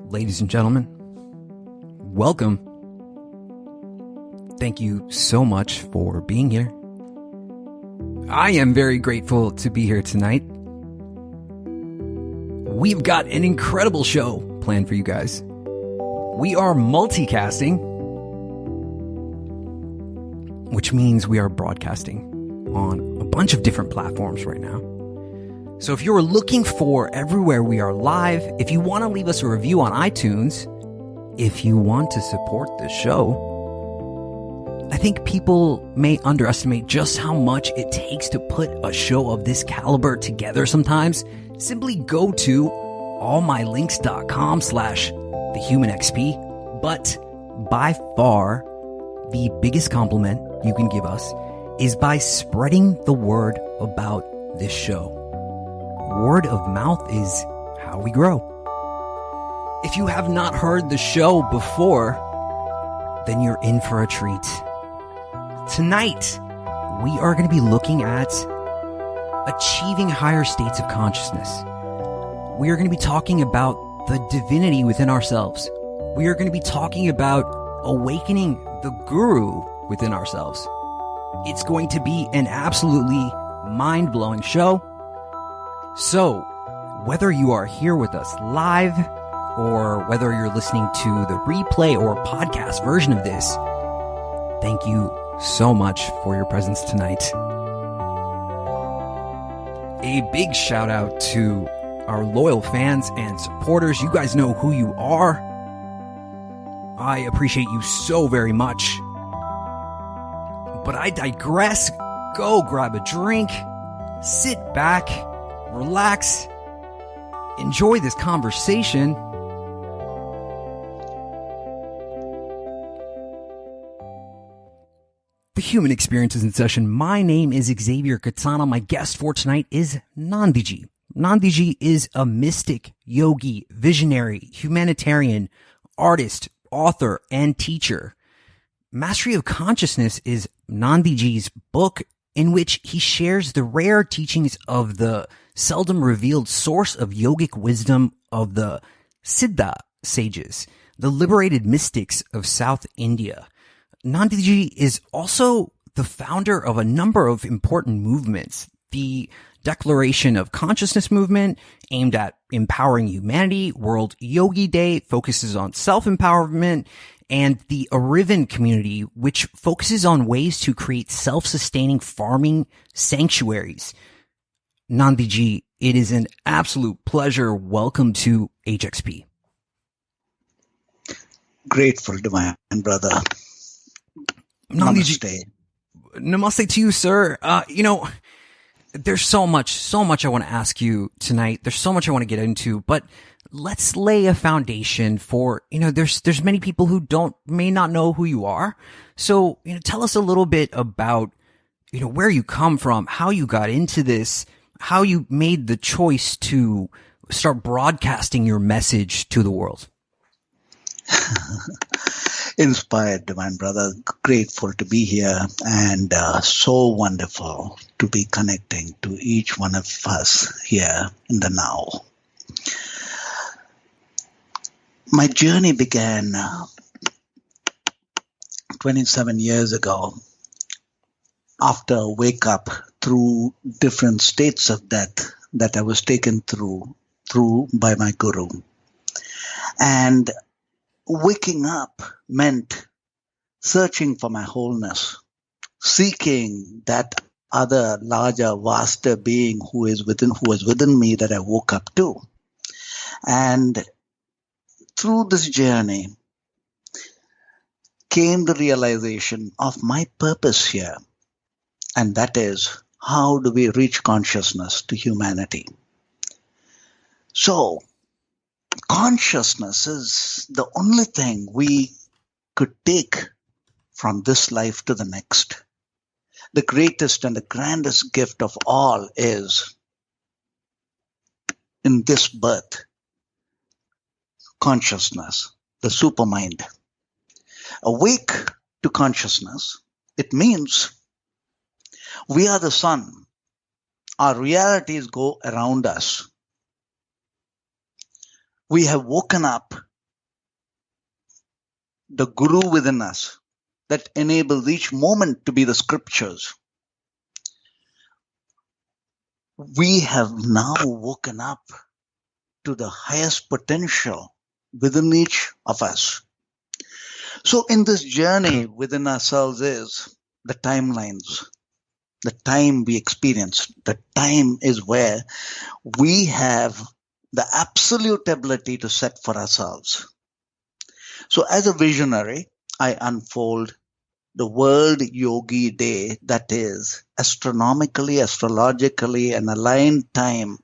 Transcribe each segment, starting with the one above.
Ladies and gentlemen, welcome. Thank you so much for being here. I am very grateful to be here tonight. We've got an incredible show planned for you guys. We are multicasting, which means we are broadcasting on a bunch of different platforms right now. So if you're looking for everywhere we are live, if you want to leave us a review on iTunes, if you want to support the show, I think people may underestimate just how much it takes to put a show of this caliber together sometimes. Simply go to allmylinks.com/thehumanxp. But by far, the biggest compliment you can give us is by spreading the word about this show. Word of mouth is how we grow. If you have not heard the show before, then you're in for a treat. Tonight, we are going to be looking at achieving higher states of consciousness. We are going to be talking about the divinity within ourselves. We are going to be talking about awakening the guru within ourselves. It's going to be an absolutely mind-blowing show. So, whether you are here with us live, or whether you're listening to the replay or podcast version of this, thank you so much for your presence tonight. A big shout out to our loyal fans and supporters. You guys know who you are. I appreciate you so very much. But I digress. Go grab a drink, sit back, relax, enjoy this conversation. The Human Experience is in session. My name is Xavier Katana. My guest for tonight is Nandhiji. Nandhiji is a mystic, yogi, visionary, humanitarian, artist, author, and teacher. Mastery of Consciousness is Nandhiji's book in which he shares the rare teachings of the seldom revealed source of yogic wisdom of the Siddha sages, the liberated mystics of South India. Nandhiji is also the founder of a number of important movements. The Declaration of Consciousness movement, aimed at empowering humanity. World Yogi Day focuses on self-empowerment. And the Ariven Community, which focuses on ways to create self-sustaining farming sanctuaries. Nandhiji, it is an absolute pleasure. Welcome to HXP. Grateful, divine brother. Nandhiji, namaste to you, sir. There's so much I want to ask you tonight. There's so much I want to get into, but let's lay a foundation for, there's many people who may not know who you are. So, tell us a little bit about, where you come from, how you got into this, how you made the choice to start broadcasting your message to the world. Inspired, divine brother. Grateful to be here, and so wonderful to be connecting to each one of us here in the now. My journey began 27 years ago after a wake up through different states of death that I was taken through by my guru. And waking up meant searching for my wholeness, seeking that other larger, vaster being who was within me that I woke up to. And through this journey came the realization of my purpose here, and that is, how do we reach consciousness to humanity? So, consciousness is the only thing we could take from this life to the next. The greatest and the grandest gift of all is, in this birth, consciousness, the supermind. Awake to consciousness, it means we are the sun. Our realities go around us. We have woken up the Guru within us that enables each moment to be the scriptures. We have now woken up to the highest potential within each of us. So in this journey within ourselves is the timelines, the time we experience. The time is where we have the absolute ability to set for ourselves. So as a visionary, I unfold the World Yogi Day, that is astronomically, astrologically, an aligned time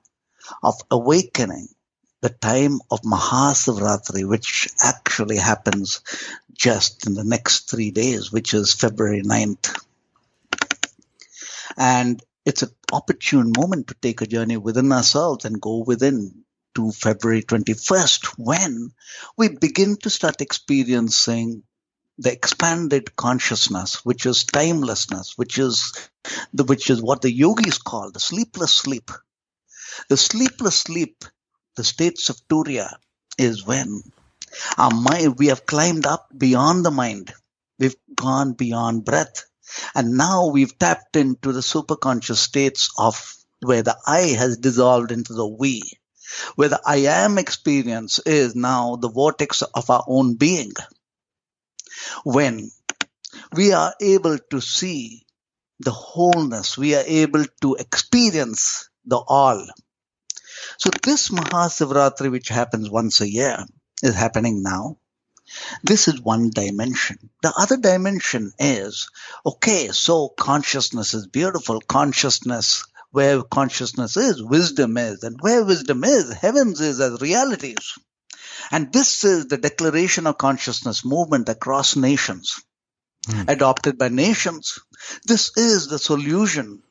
of awakening, the time of Mahasivratri, which actually happens just in the next 3 days, which is February 9th. And it's an opportune moment to take a journey within ourselves and go within to February 21st, when we begin to start experiencing the expanded consciousness, which is timelessness, which is what the yogis call the sleepless sleep. The sleepless sleep, the states of Turiya, is when our mind, we have climbed up beyond the mind. We've gone beyond breath. And now we've tapped into the superconscious states of where the I has dissolved into the we, where the I am experience is now the vortex of our own being. When we are able to see the wholeness, we are able to experience the all. So this Mahasivratri, which happens once a year, is happening now. This is one dimension. The other dimension is, okay, so consciousness is beautiful. Consciousness, where consciousness is, wisdom is. And where wisdom is, heavens is as realities. And this is the declaration of consciousness movement across nations, adopted by nations. This is the solution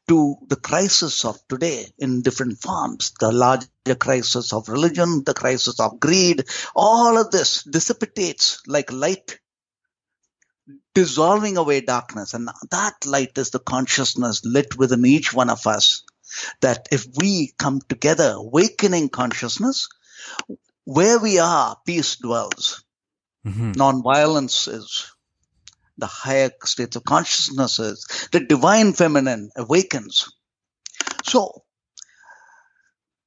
to the crisis of today in different forms, the larger crisis of religion, the crisis of greed. All of this dissipates like light, dissolving away darkness. And that light is the consciousness lit within each one of us, that if we come together, awakening consciousness, where we are, peace dwells. Non-violence is. The higher states of consciousnesses, the divine feminine awakens. So,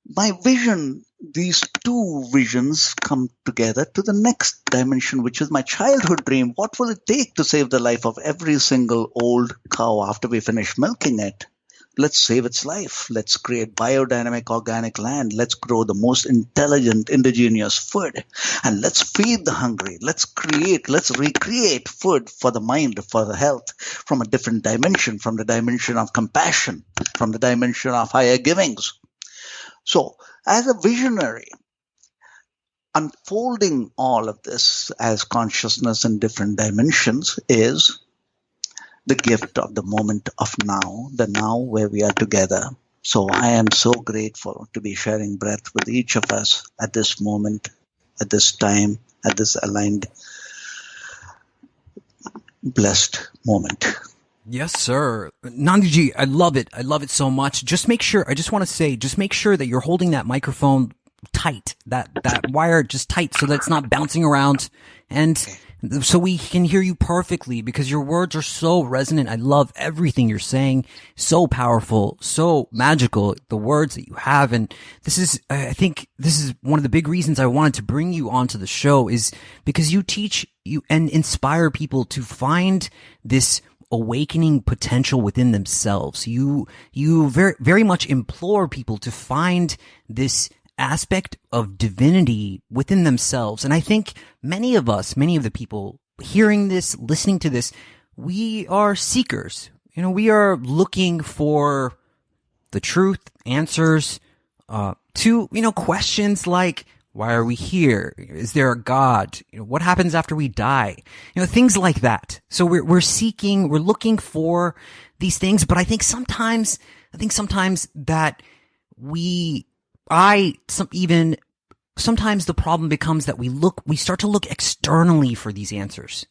my vision, these two visions come together to the next dimension, which is my childhood dream. What will it take to save the life of every single old cow after we finish milking it? Let's save its life. Let's create biodynamic organic land. Let's grow the most intelligent indigenous food. And let's feed the hungry. Let's recreate food for the mind, for the health, from a different dimension, from the dimension of compassion, from the dimension of higher givings. So, as a visionary, unfolding all of this as consciousness in different dimensions is the gift of the moment of now, the now where we are together. So I am so grateful to be sharing breath with each of us at this moment, at this time, at this aligned, blessed moment. Yes, sir. Nandhiji, I love it. I love it so much. Just make sure that you're holding that microphone tight, that wire just tight so that it's not bouncing around, and so we can hear you perfectly, because your words are so resonant. I love everything you're saying. So powerful, so magical, the words that you have. And I think this is one of the big reasons I wanted to bring you onto the show, is because you teach and inspire people to find this awakening potential within themselves. You very, very much implore people to find this aspect of divinity within themselves. And I think many of the people hearing this, listening to this, we are seekers. We are looking for the truth, answers, to, questions like, why are we here? Is there a God? What happens after we die? Things like that. So we're looking for these things, but I think sometimes that sometimes the problem becomes that we start to look externally for these answers,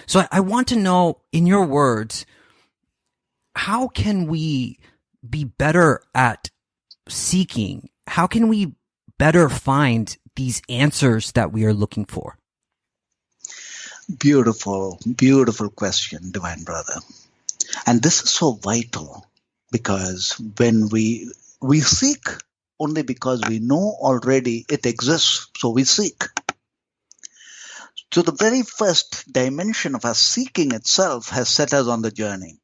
So I want to know, in your words, how can we be better at seeking? How can we better find these answers that we are looking for? Beautiful, beautiful question, Divine Brother. And this is so vital, because when we seek only because we know already it exists, so we seek. So the very first dimension of our seeking itself has set us on the journey.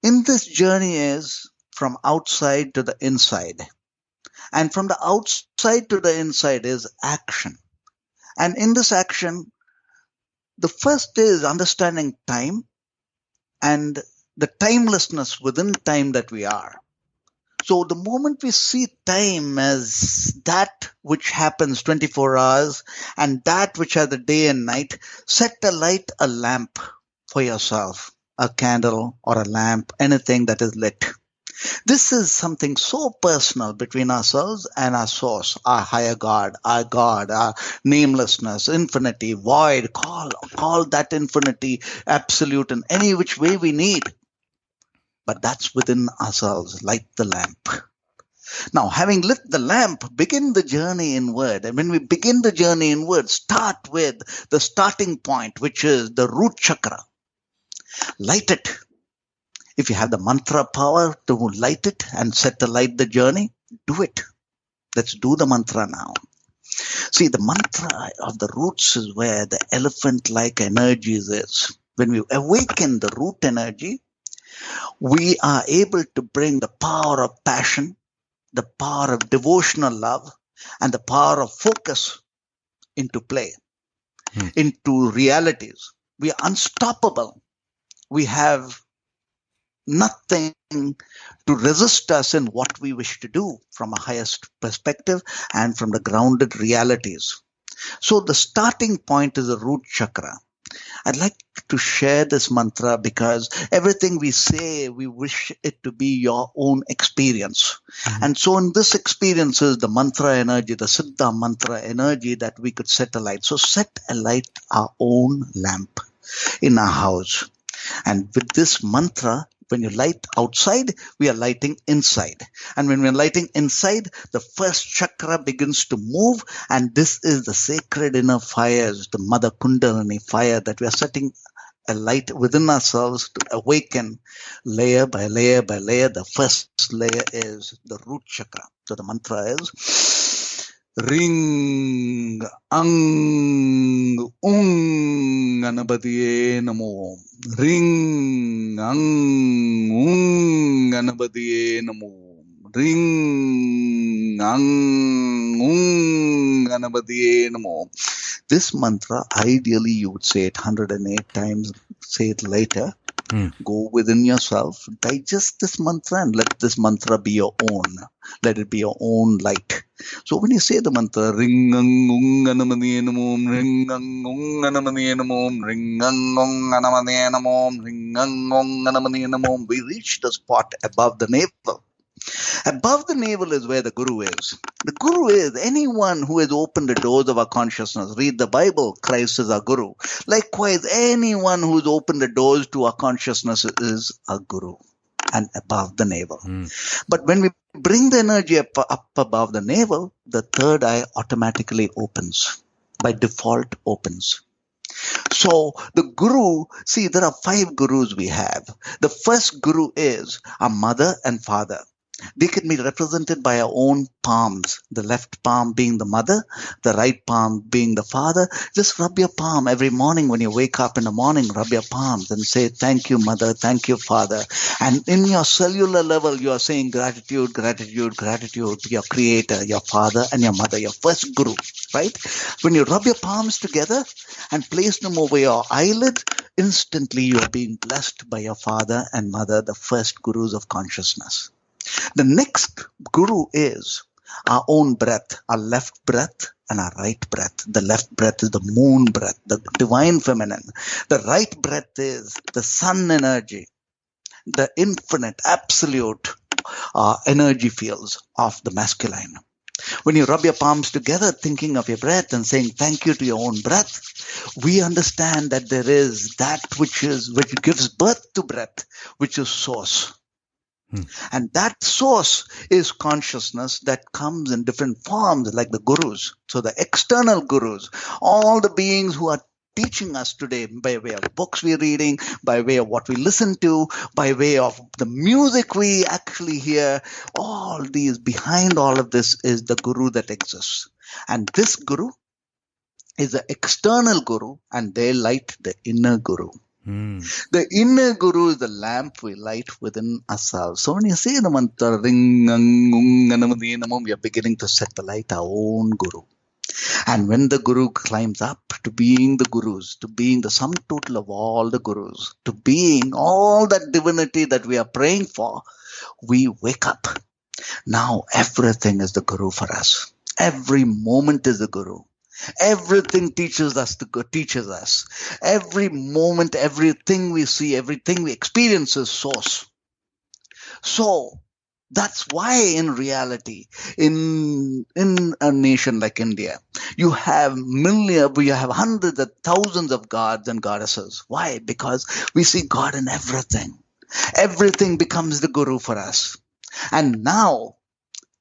In this journey is from outside to the inside. And from the outside to the inside is action. And in this action, the first is understanding time and the timelessness within time that we are. So the moment we see time as that which happens 24 hours and that which are the day and night, set alight a lamp for yourself, a candle or a lamp, anything that is lit. This is something so personal between ourselves and our source, our higher God, our namelessness, infinity, void. Call that infinity absolute in any which way we need. But that's within ourselves. Light the lamp. Now, having lit the lamp, begin the journey inward. And when we begin the journey inward, start with the starting point, which is the root chakra. Light it. If you have the mantra power to light it and set alight the journey, do it. Let's do the mantra now. See, the mantra of the roots is where the elephant-like energies is. When we awaken the root energy, we are able to bring the power of passion, the power of devotional love, and the power of focus into play, into realities. We are unstoppable. We have nothing to resist us in what we wish to do from a highest perspective and from the grounded realities. So the starting point is the root chakra. I'd like to share this mantra because everything we say, we wish it to be your own experience. And so in this experience is the mantra energy, the Siddha mantra energy that we could set alight. So set alight our own lamp in our house. And with this mantra, when you light outside, we are lighting inside. And when we are lighting inside, the first chakra begins to move. And this is the sacred inner fires, the Mother Kundalini fire that we are setting a light within ourselves to awaken layer by layer by layer. The first layer is the root chakra. So the mantra is Ring Ang Ung Ganapatiye Namo. Ring Ang Ung Ganapatiye Namo. Ring Ang Ung Ganapatiye Namo. This mantra, ideally you would say it 108 times, say it later. Go within yourself, digest this mantra and let this mantra be your own. Let it be your own light. So when you say the mantra, ring ang ung anamadiye namo, ring ang ung anamadiye namo, ring ang ung anamadiye namo, ring ang ung anamadiye namo, we reach the spot above the navel. Above the navel is where the Guru is. The Guru is anyone who has opened the doors of our consciousness. Read the Bible, Christ is our Guru. Likewise, anyone who has opened the doors to our consciousness is a Guru. And above the navel. But when we bring the energy up above the navel, the third eye automatically opens. By default opens. So the Guru, see, there are 5 Gurus we have. The first Guru is our mother and father. They can be represented by our own palms, the left palm being the mother, the right palm being the father. Just rub your palm every morning when you wake up in the morning, rub your palms and say, thank you, mother, thank you, father. And in your cellular level, you are saying gratitude, gratitude, gratitude to your creator, your father and your mother, your first Guru, right? When you rub your palms together and place them over your eyelid, instantly you are being blessed by your father and mother, the first Gurus of consciousness. The next Guru is our own breath, our left breath and our right breath. The left breath is the moon breath, the divine feminine. The right breath is the sun energy, the infinite, absolute energy fields of the masculine. When you rub your palms together, thinking of your breath and saying thank you to your own breath, we understand that there is that which gives birth to breath, which is source. And that source is consciousness that comes in different forms, like the gurus. So the external gurus, all the beings who are teaching us today by way of books we're reading, by way of what we listen to, by way of the music we actually hear, all these, behind all of this is the guru that exists. And this guru is the external guru, and they light the inner guru. The inner guru is the lamp we light within ourselves. So when you say the mantra, ring, we are beginning to set the light, our own guru. And when the guru climbs up to being the gurus, to being the sum total of all the gurus, to being all that divinity that we are praying for, we wake up. Now everything is the guru for us. Every moment is the guru. Everything teaches us. Every moment, everything we see, everything we experience is source. So that's why in reality, in a nation like India, we have hundreds of thousands of gods and goddesses. Why? Because we see God in everything. Everything becomes the guru for us. And now,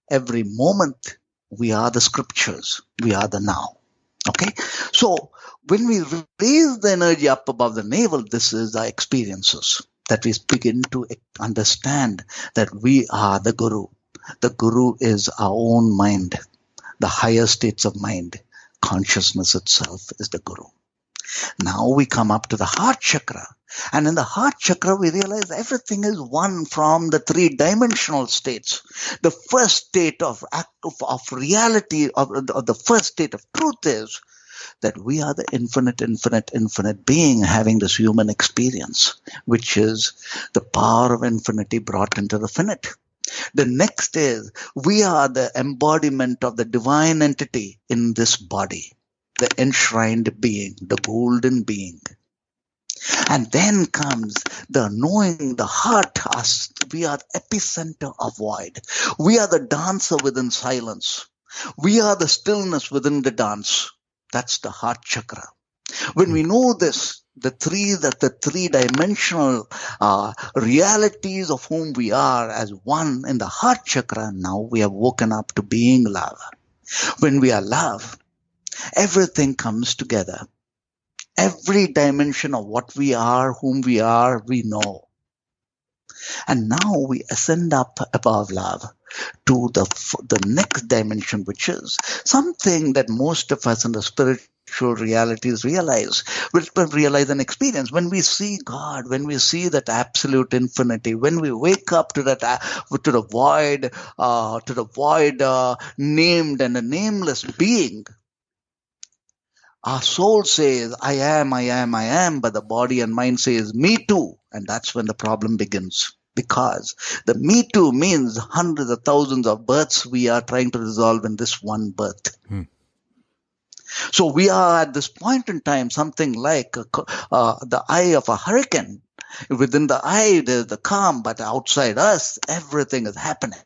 every moment, we are the scriptures. We are the now. Okay, so when we raise the energy up above the navel, this is our experiences that we begin to understand that we are the guru. The guru is our own mind, the higher states of mind. Consciousness itself is the guru. Now we come up to the heart chakra. And in the heart chakra, we realize everything is one from the three-dimensional states. The first state of reality, of the first state of truth is that we are the infinite being having this human experience, which is the power of infinity brought into the finite. The next is we are the embodiment of the divine entity in this body, the enshrined being, the golden being. And then comes the knowing, the heart, us. We are the epicenter of void. We are the dancer within silence. We are the stillness within the dance. That's the heart chakra. When we know this, the three-dimensional realities of whom we are as one in the heart chakra, now we have woken up to being love. When we are love, everything comes together. Every dimension of what we are, whom we are, we know. And now we ascend up above love to the next dimension, which is something that most of us in the spiritual realities realize and experience. When we see God, when we see that absolute infinity, when we wake up to that, to the void named and a nameless being, our soul says, I am, but the body and mind says, me too. And that's when the problem begins. Because the me too means hundreds of thousands of births we are trying to resolve in this one birth. So we are at this point in time something like the eye of a hurricane. Within the eye, there's the calm, but outside us, everything is happening.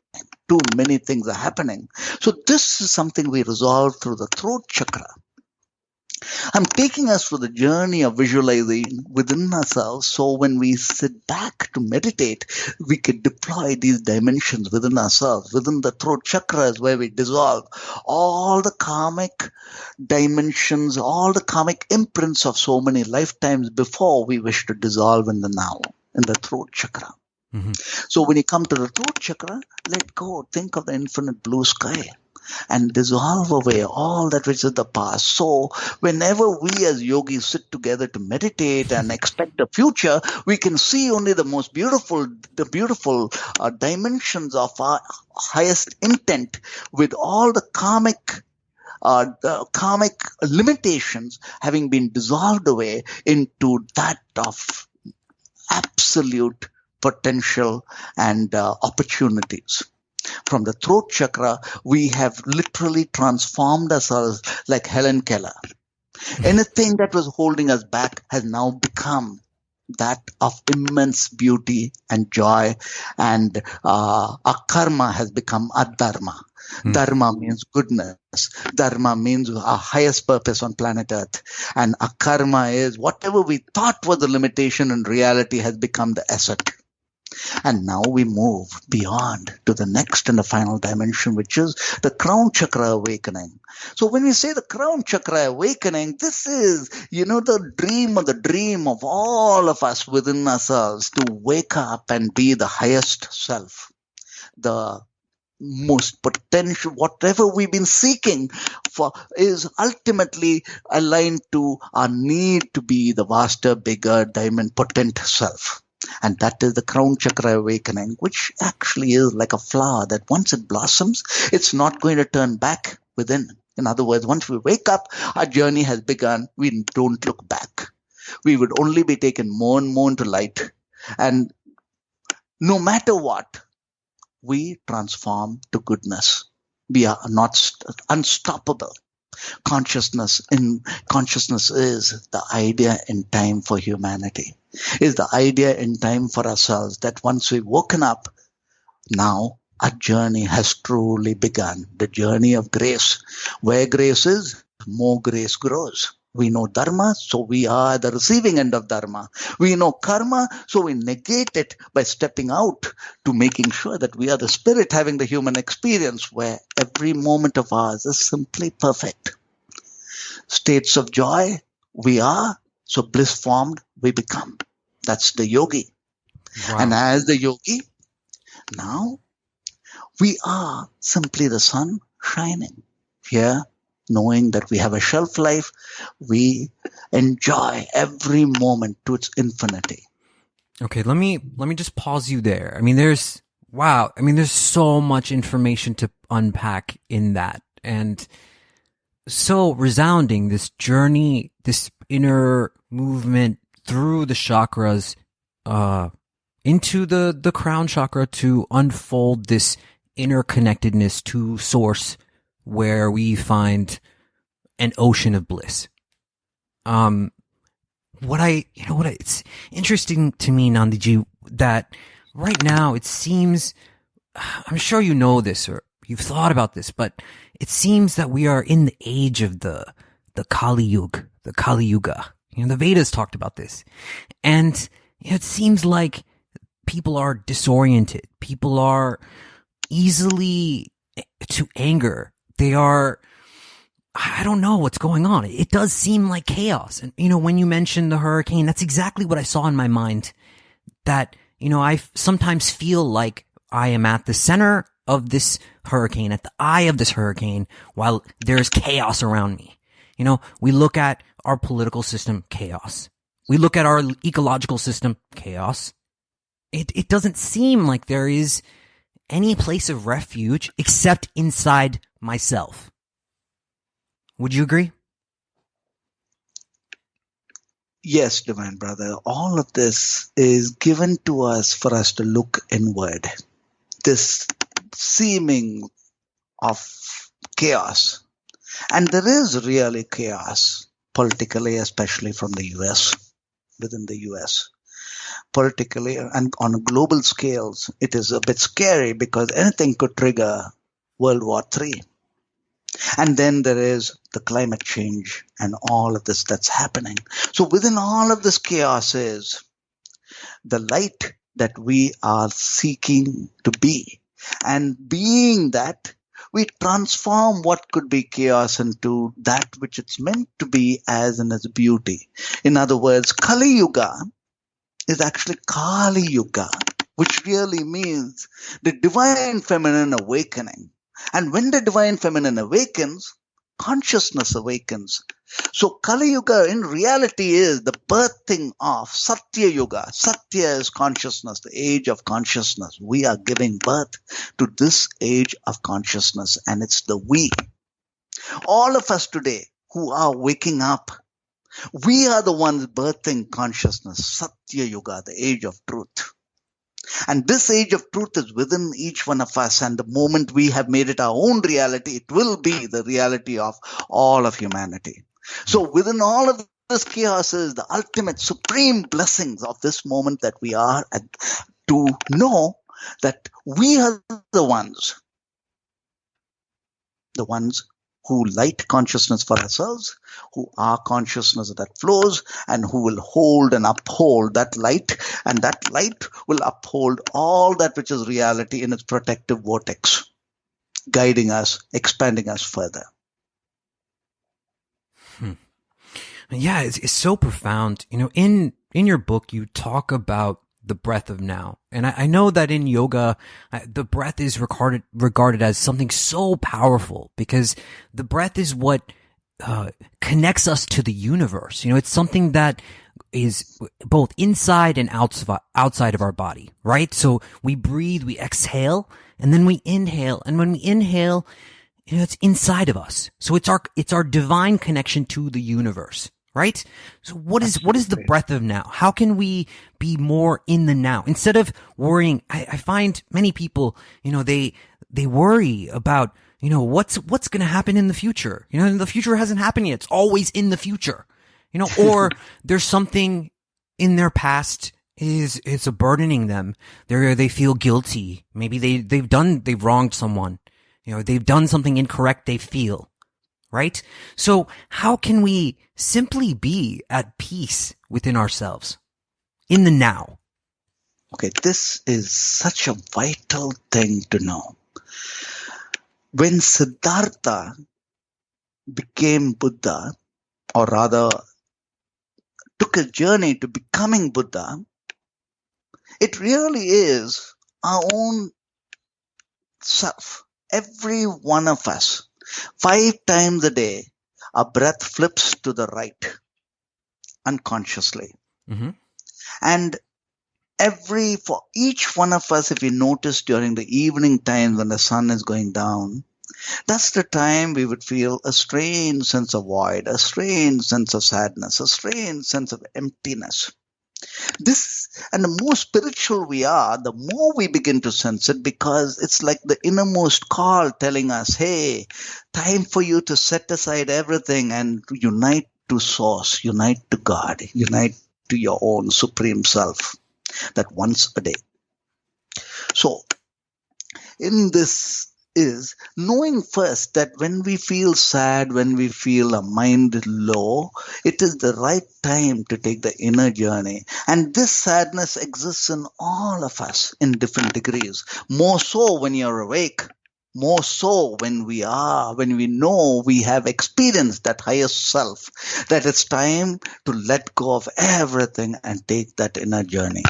Too many things are happening. So this is something we resolve through the throat chakra. I'm taking us through the journey of visualizing within ourselves. So when we sit back to meditate, we can deploy these dimensions within ourselves. Within the throat chakra is where we dissolve all the karmic dimensions, all the karmic imprints of so many lifetimes before we wish to dissolve in the now, in the throat chakra. So when you come to the throat chakra, let go. Think of the infinite blue sky. And dissolve away all that which is the past. So whenever we as yogis sit together to meditate and expect the future, we can see only the most beautiful dimensions of our highest intent, with all the karmic limitations having been dissolved away into that of absolute potential and opportunities. From the throat chakra, we have literally transformed ourselves like Helen Keller. Anything that was holding us back has now become that of immense beauty and joy, and our karma has become adharma. Dharma means goodness. Dharma means our highest purpose on planet Earth. And akarma is whatever we thought was a limitation in reality has become the asset. And now we move beyond to the next and the final dimension, which is the crown chakra awakening. So when we say the crown chakra awakening, this is, the dream of all of us within ourselves to wake up and be the highest self, the most potential. Whatever we've been seeking for is ultimately aligned to our need to be the vaster, bigger, diamond, potent self. And that is the crown chakra awakening, which actually is like a flower that once it blossoms, it's not going to turn back within. In other words, once we wake up, our journey has begun. We don't look back. We would only be taken more and more into light. And no matter what, we transform to goodness. We are not unstoppable. Consciousness is the idea in time for humanity, is the idea in time for ourselves that once we've woken up, now our journey has truly begun. The journey of grace. Where grace is, more grace grows. We know dharma, so we are the receiving end of dharma. We know karma, so we negate it by stepping out to making sure that we are the spirit having the human experience where every moment of ours is simply perfect. States of joy, we are, so bliss formed, we become. That's the yogi. Wow. And as the yogi, now we are simply the sun shining here. Knowing that we have a shelf life, we enjoy every moment to its infinity. Okay, let me just pause you there. I mean, there's so much information to unpack in that. And so resounding, this journey, this inner movement through the chakras, into the crown chakra to unfold this interconnectedness to source, where we find an ocean of bliss. It's interesting to me, Nandhiji, that right now it seems, I'm sure you know this or you've thought about this, but it seems that we are in the age of the Kali Yuga, the Vedas talked about this. And it seems like people are disoriented. People are easily to anger. They are, I don't know what's going on. It does seem like chaos. And, when you mentioned the hurricane, that's exactly what I saw in my mind. That, I sometimes feel like I am at the center of this hurricane, at the eye of this hurricane, while there's chaos around me. We look at our political system, chaos. We look at our ecological system, chaos. It doesn't seem like there is any place of refuge except inside myself. Would you agree? Yes, Divine Brother. All of this is given to us for us to look inward. This seeming of chaos. And there is really chaos, politically, especially from the US, within the US. Politically and on global scales, it is a bit scary because anything could trigger World War III. And then there is the climate change and all of this that's happening. So within all of this chaos is the light that we are seeking to be. And being that, we transform what could be chaos into that which it's meant to be as in its beauty. In other words, Kali Yuga is actually Kali Yuga, which really means the divine feminine awakening. And when the divine feminine awakens, consciousness awakens. So Kali Yuga in reality is the birthing of Satya Yuga. Satya is consciousness, the age of consciousness. We are giving birth to this age of consciousness, and it's the we. All of us today who are waking up, we are the ones birthing consciousness, Satya Yuga, the age of truth. And this age of truth is within each one of us. And the moment we have made it our own reality, it will be the reality of all of humanity. So within all of this chaos is the ultimate supreme blessings of this moment that we are at, to know that we are the ones who light consciousness for ourselves, who are consciousness that flows, and who will hold and uphold that light, and that light will uphold all that which is reality in its protective vortex, guiding us, expanding us further. Yeah, it's so profound. In your book, you talk about the breath of now. And I know that in yoga, the breath is regarded as something so powerful, because the breath is what connects us to the universe. It's something that is both inside and outside of our body, right? So we breathe, we exhale, and then we inhale. And when we inhale, it's inside of us. So it's our divine connection to the universe, right? So what is the breath of now? How can we be more in the now instead of worrying? I find many people, they worry about, what's going to happen in the future. The future hasn't happened yet. It's always in the future, or there's something in their past it's burdening them. They feel guilty. Maybe they've wronged someone. They've done something incorrect, they feel, right? So how can we simply be at peace within ourselves in the now? Okay, this is such a vital thing to know. When Siddhartha became Buddha, or rather took a journey to becoming Buddha, it really is our own self. Every one of us, 5 times a day, our breath flips to the right unconsciously. Mm-hmm. And for each one of us, if you notice during the evening time when the sun is going down, that's the time we would feel a strange sense of void, a strange sense of sadness, a strange sense of emptiness. And the more spiritual we are, the more we begin to sense it, because it's like the innermost call telling us, hey, time for you to set aside everything and unite to Source, unite to God, unite to your own supreme self, that once a day. So, in this is knowing first that when we feel sad, when we feel a mind low, it is the right time to take the inner journey. And this sadness exists in all of us in different degrees. More so when you're awake, more so when we know we have experienced that highest self, that it's time to let go of everything and take that inner journey.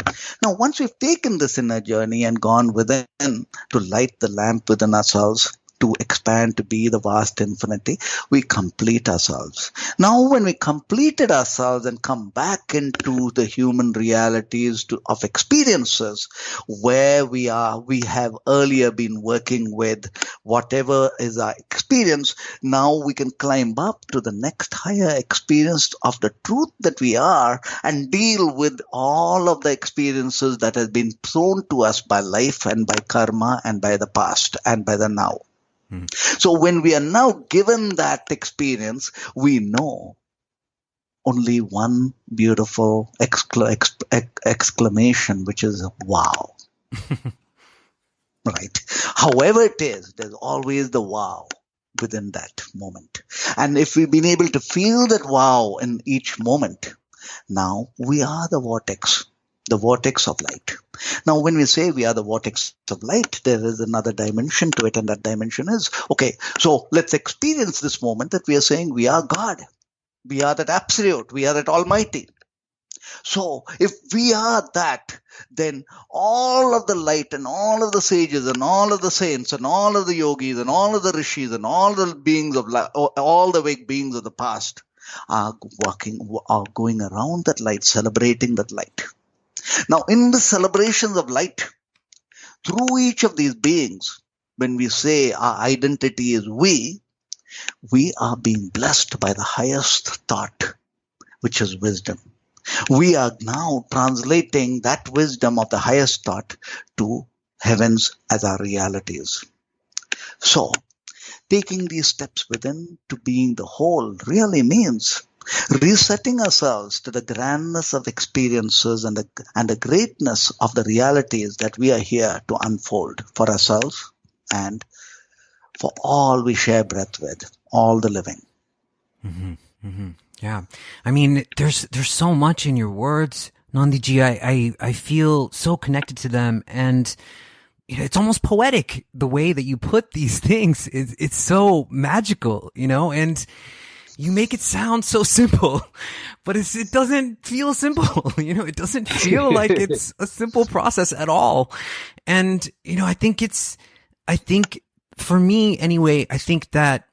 Now, once we've taken this inner journey and gone within to light the lamp within ourselves, to expand to be the vast infinity, we complete ourselves. Now, when we completed ourselves and come back into the human realities of experiences where we have earlier been working with whatever is our experience, now we can climb up to the next higher experience of the truth that we are and deal with all of the experiences that have been thrown to us by life and by karma and by the past and by the now. So when we are now given that experience, we know only one beautiful exclamation, which is wow. Right? However it is, there's always the wow within that moment. And if we've been able to feel that wow in each moment, now we are the vortex of light. Now, when we say we are the vortex of light, there is another dimension to it, and that dimension is, okay, so let's experience this moment that we are saying we are God. We are that absolute. We are that almighty. So, if we are that, then all of the light and all of the sages and all of the saints and all of the yogis and all of the rishis and all the beings of light, all the awake beings of the past are going around that light, celebrating that light. Now, in the celebrations of light, through each of these beings, when we say our identity is we are being blessed by the highest thought, which is wisdom. We are now translating that wisdom of the highest thought to heavens as our realities. So, taking these steps within to being the whole really means resetting ourselves to the grandness of experiences and the greatness of the realities that we are here to unfold for ourselves and for all we share breath with, all the living. Mm-hmm. Mm-hmm. Yeah. I mean, there's so much in your words, Nandhiji. I feel so connected to them, and it's almost poetic the way that you put these things. It's so magical, and you make it sound so simple, but it doesn't feel simple. It doesn't feel like it's a simple process at all. And, I think for me anyway, I think that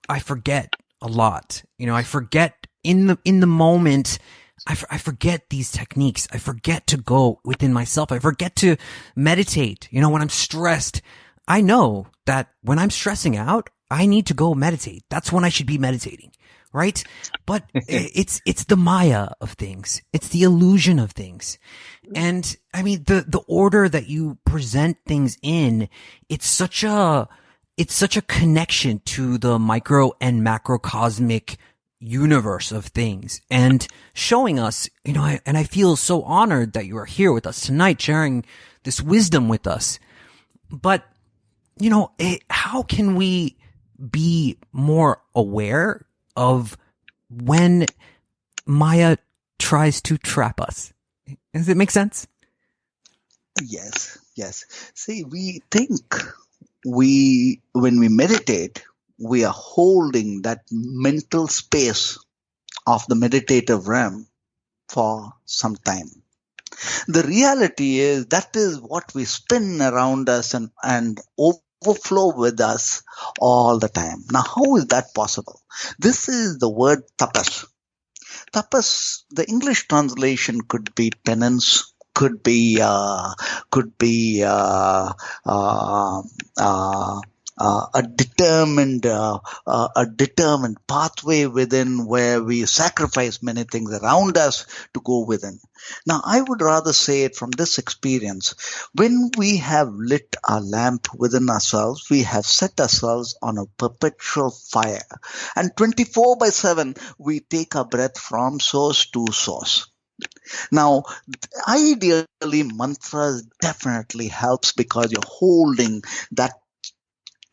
I forget a lot. I forget in the moment. I forget these techniques. I forget to go within myself. I forget to meditate. When I'm stressed, I know that when I'm stressing out, I need to go meditate. That's when I should be meditating, right? But it's the Maya of things. It's the illusion of things. And I mean, the order that you present things in, it's such a connection to the micro and macrocosmic universe of things, and showing us, and I feel so honored that you are here with us tonight, sharing this wisdom with us. But, how can we be more aware of when Maya tries to trap us? Does it make sense? Yes. See, we think when we meditate, we are holding that mental space of the meditative realm for some time. The reality is that is what we spin around us and overflow with us all the time. Now, how is that possible? This is the word tapas. Tapas, the English translation could be penance, could be uh, uh, uh, a determined pathway within where we sacrifice many things around us to go within. Now, I would rather say it from this experience. When we have lit our lamp within ourselves, we have set ourselves on a perpetual fire. And 24/7, we take our breath from source to source. Now, ideally, mantras definitely helps because you're holding that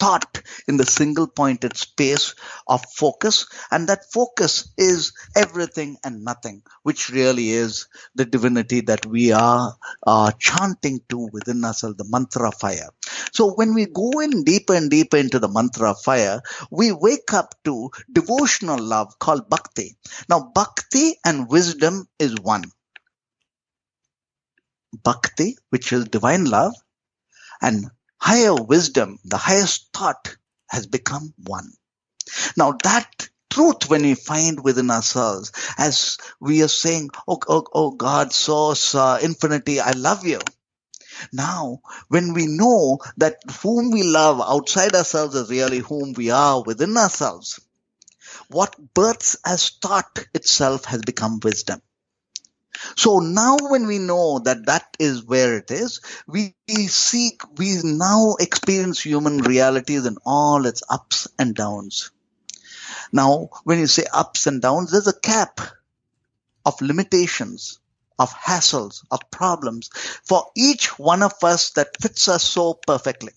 thought in the single pointed space of focus, and that focus is everything and nothing, which really is the divinity that we are chanting to within ourselves, the mantra fire. So when we go in deeper and deeper into the mantra fire, we wake up to devotional love called bhakti. Now, bhakti and wisdom is one. Bhakti, which is divine love, and higher wisdom, the highest thought, has become one. Now, that truth, when we find within ourselves, as we are saying, oh God, source, infinity, I love you. Now, when we know that whom we love outside ourselves is really whom we are within ourselves, what births as thought itself has become wisdom. So now when we know that that is where it is, we now experience human realities in all its ups and downs. Now, when you say ups and downs, there's a cap of limitations, of hassles, of problems for each one of us that fits us so perfectly.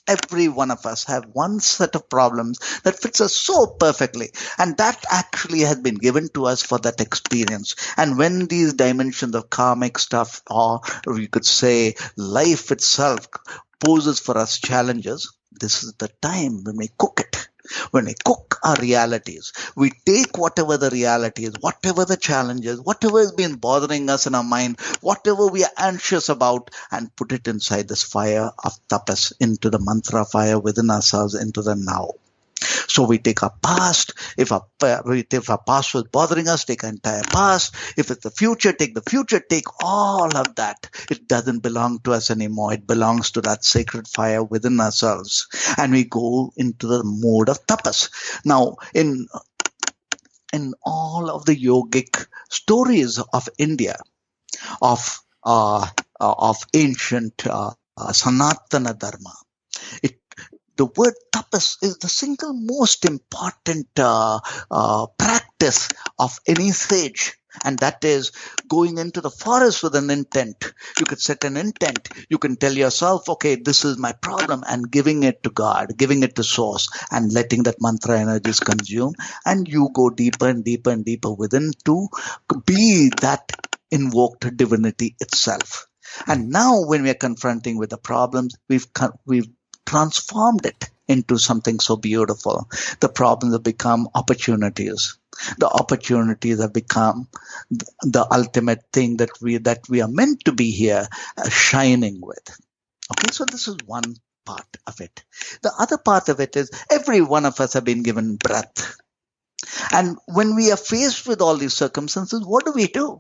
Every one of us have one set of problems that fits us so perfectly, and that actually has been given to us for that experience. And when these dimensions of karmic stuff, or you could say life itself, poses for us challenges, this is the time when we cook it. When we cook our realities, we take whatever the reality is, whatever the challenge is, whatever has been bothering us in our mind, whatever we are anxious about, and put it inside this fire of tapas, into the mantra fire within ourselves, into the now. So we take our past. If our past was bothering us, take our entire past. If it's the future, take the future. Take all of that. It doesn't belong to us anymore. It belongs to that sacred fire within ourselves. And we go into the mode of tapas. Now, in all of the yogic stories of India, of ancient Sanatana Dharma, the word tapas is the single most important practice of any sage. And that is going into the forest with an intent. You could set an intent. You can tell yourself, okay, this is my problem, and giving it to God, giving it to source, and letting that mantra energies consume. And you go deeper and deeper and deeper within to be that invoked divinity itself. And now when we are confronting with the problems, we've transformed it into something so beautiful. The problems have become opportunities. The opportunities have become the ultimate thing that we are meant to be here shining with. Okay, so this is one part of it. The other part of it is every one of us have been given breath. And when we are faced with all these circumstances, what do?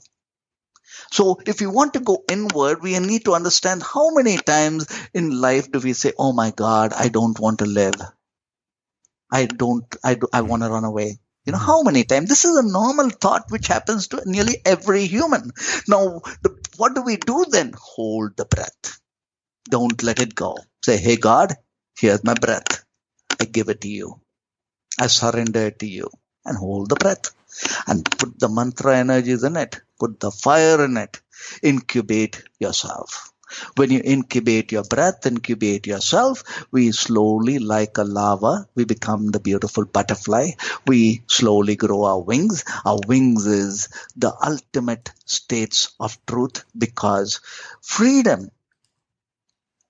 So if you want to go inward, we need to understand how many times in life do we say, oh my God, I don't want to live. I want to run away. How many times? This is a normal thought which happens to nearly every human. Now, what do we do then? Hold the breath. Don't let it go. Say, hey God, here's my breath. I give it to you. I surrender it to you. And hold the breath. And put the mantra energies in it. Put the fire in it. Incubate yourself. When you incubate your breath, incubate yourself, we slowly, like a lava, we become the beautiful butterfly. We slowly grow our wings. Our wings is the ultimate states of truth, because freedom,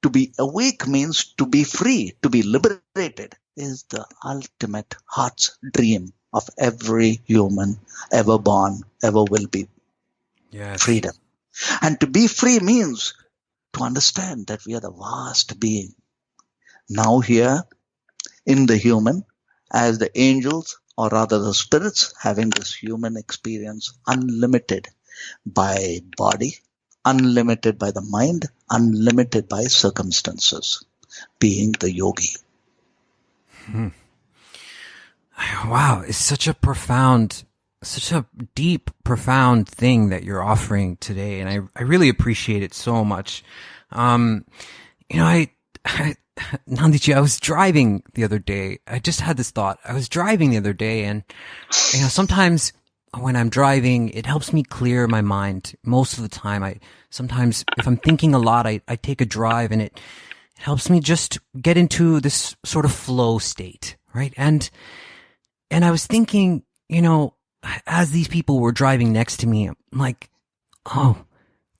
to be awake means to be free, to be liberated, is the ultimate heart's dream of every human ever born, ever will be. Yes. Freedom. And to be free means to understand that we are the vast being. Now here in the human, as the angels, or rather the spirits, having this human experience, unlimited by body, unlimited by the mind, unlimited by circumstances, being the yogi. Wow, it's such a deep, profound thing that you're offering today, and I really appreciate it so much. Nandhiji, I was driving the other day. I just had this thought. I was driving the other day, and sometimes when I'm driving, it helps me clear my mind. Most of the time, sometimes if I'm thinking a lot, I take a drive, and it helps me just get into this sort of flow state, right? And I was thinking, as these people were driving next to me, I'm like, oh,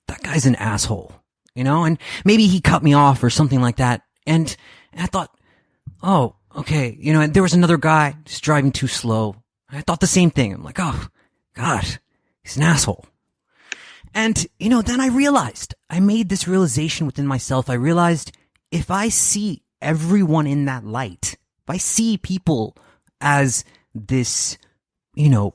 that guy's an asshole, and maybe he cut me off or something like that. And I thought, oh, okay, and there was another guy just driving too slow. I thought the same thing. I'm like, oh, God, he's an asshole. And, then I made this realization within myself. I realized if I see everyone in that light, if I see people as this,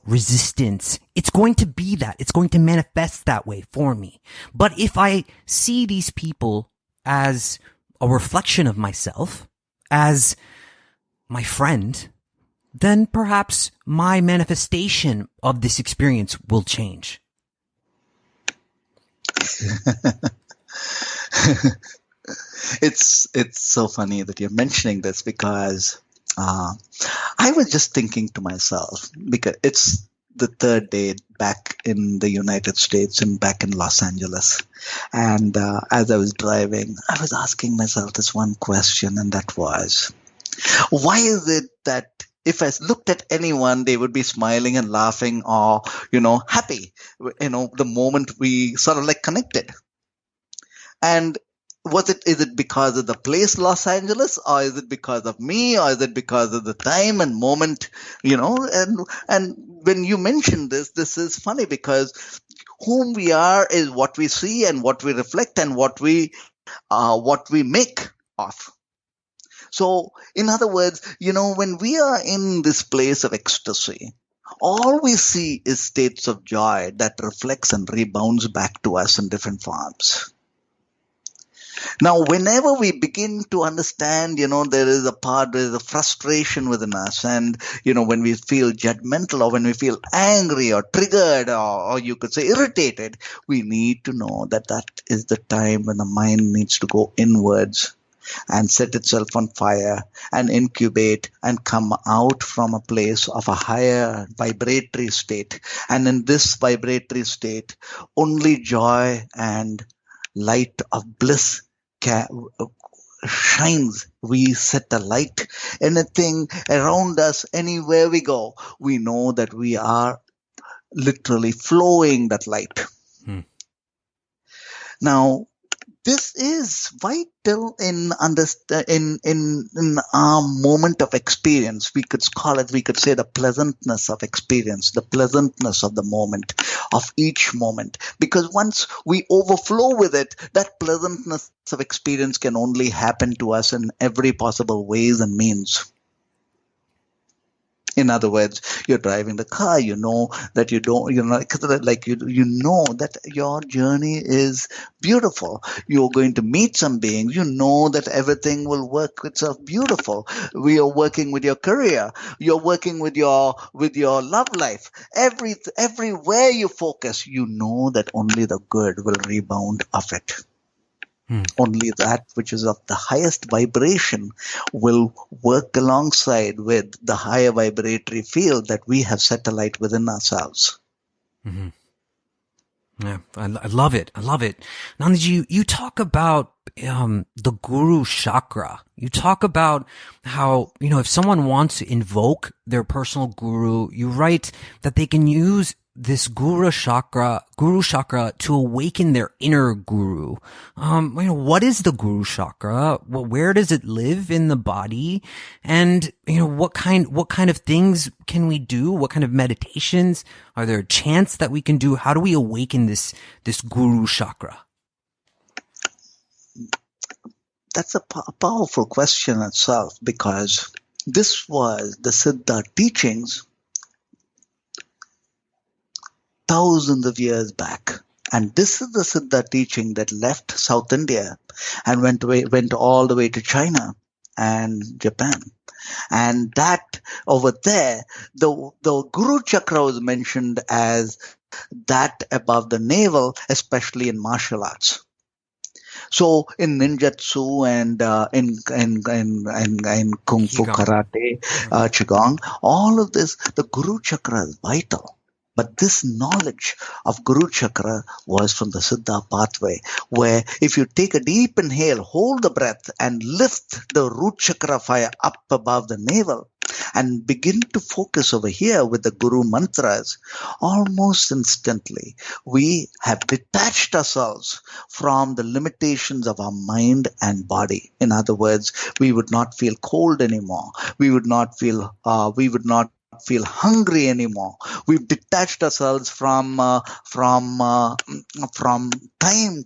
resistance, it's going to be that. It's going to manifest that way for me. But if I see these people as a reflection of myself, as my friend, then perhaps my manifestation of this experience will change. It's so funny that you're mentioning this, because I was just thinking to myself, because it's the third day back in the United States and back in Los Angeles. And as I was driving, I was asking myself this one question, and that was, why is it that if I looked at anyone, they would be smiling and laughing or, happy, the moment we sort of like connected? And is it because of the place Los Angeles, or is it because of me, or is it because of the time and moment, and when you mention this is funny, because whom we are is what we see and what we reflect and what we make of. So in other words, when we are in this place of ecstasy, all we see is states of joy that reflects and rebounds back to us in different forms. Now, whenever we begin to understand, there is a frustration within us. And, when we feel judgmental, or when we feel angry or triggered, or you could say irritated, we need to know that is the time when the mind needs to go inwards and set itself on fire and incubate and come out from a place of a higher vibratory state. And in this vibratory state, only joy and light of bliss shines. We set a light. Anything around us, anywhere we go, we know that we are literally flowing that light. Now, this is vital in our moment of experience. We could say the pleasantness of experience, the pleasantness of the moment, of each moment. Because once we overflow with it, that pleasantness of experience can only happen to us in every possible ways and means. In other words, you're driving the car, you know that you know that your journey is beautiful. You're going to meet some beings. You know that everything will work itself beautiful. We are working with your career. You're working with your love life. Everywhere you focus, you know that only the good will rebound of it. Only that which is of the highest vibration will work alongside with the higher vibratory field that we have set alight within ourselves. Mm-hmm. Yeah, I love it. I love it. Nandhiji, you talk about the guru chakra. You talk about how, if someone wants to invoke their personal guru, you write that they can use this guru chakra to awaken their inner guru. What is the guru chakra? Where does it live in the body? And, what kind of things can we do? What kind of meditations? Are there chants that we can do? How do we awaken this guru chakra? That's a powerful question itself, because this was the Siddha teachings thousands of years back. And this is the Siddha teaching that left South India and went all the way to China and Japan. And that over there, the Guru Chakra was mentioned as that above the navel, especially in martial arts. So in ninjutsu and in kung fu, karate, qigong, all of this, the Guru Chakra is vital. But this knowledge of Guru Chakra was from the Siddha pathway, where if you take a deep inhale, hold the breath, and lift the root chakra fire up above the navel, and begin to focus over here with the Guru mantras, almost instantly, we have detached ourselves from the limitations of our mind and body. In other words, we would not feel cold anymore. We would not feel hungry anymore. We've detached ourselves from time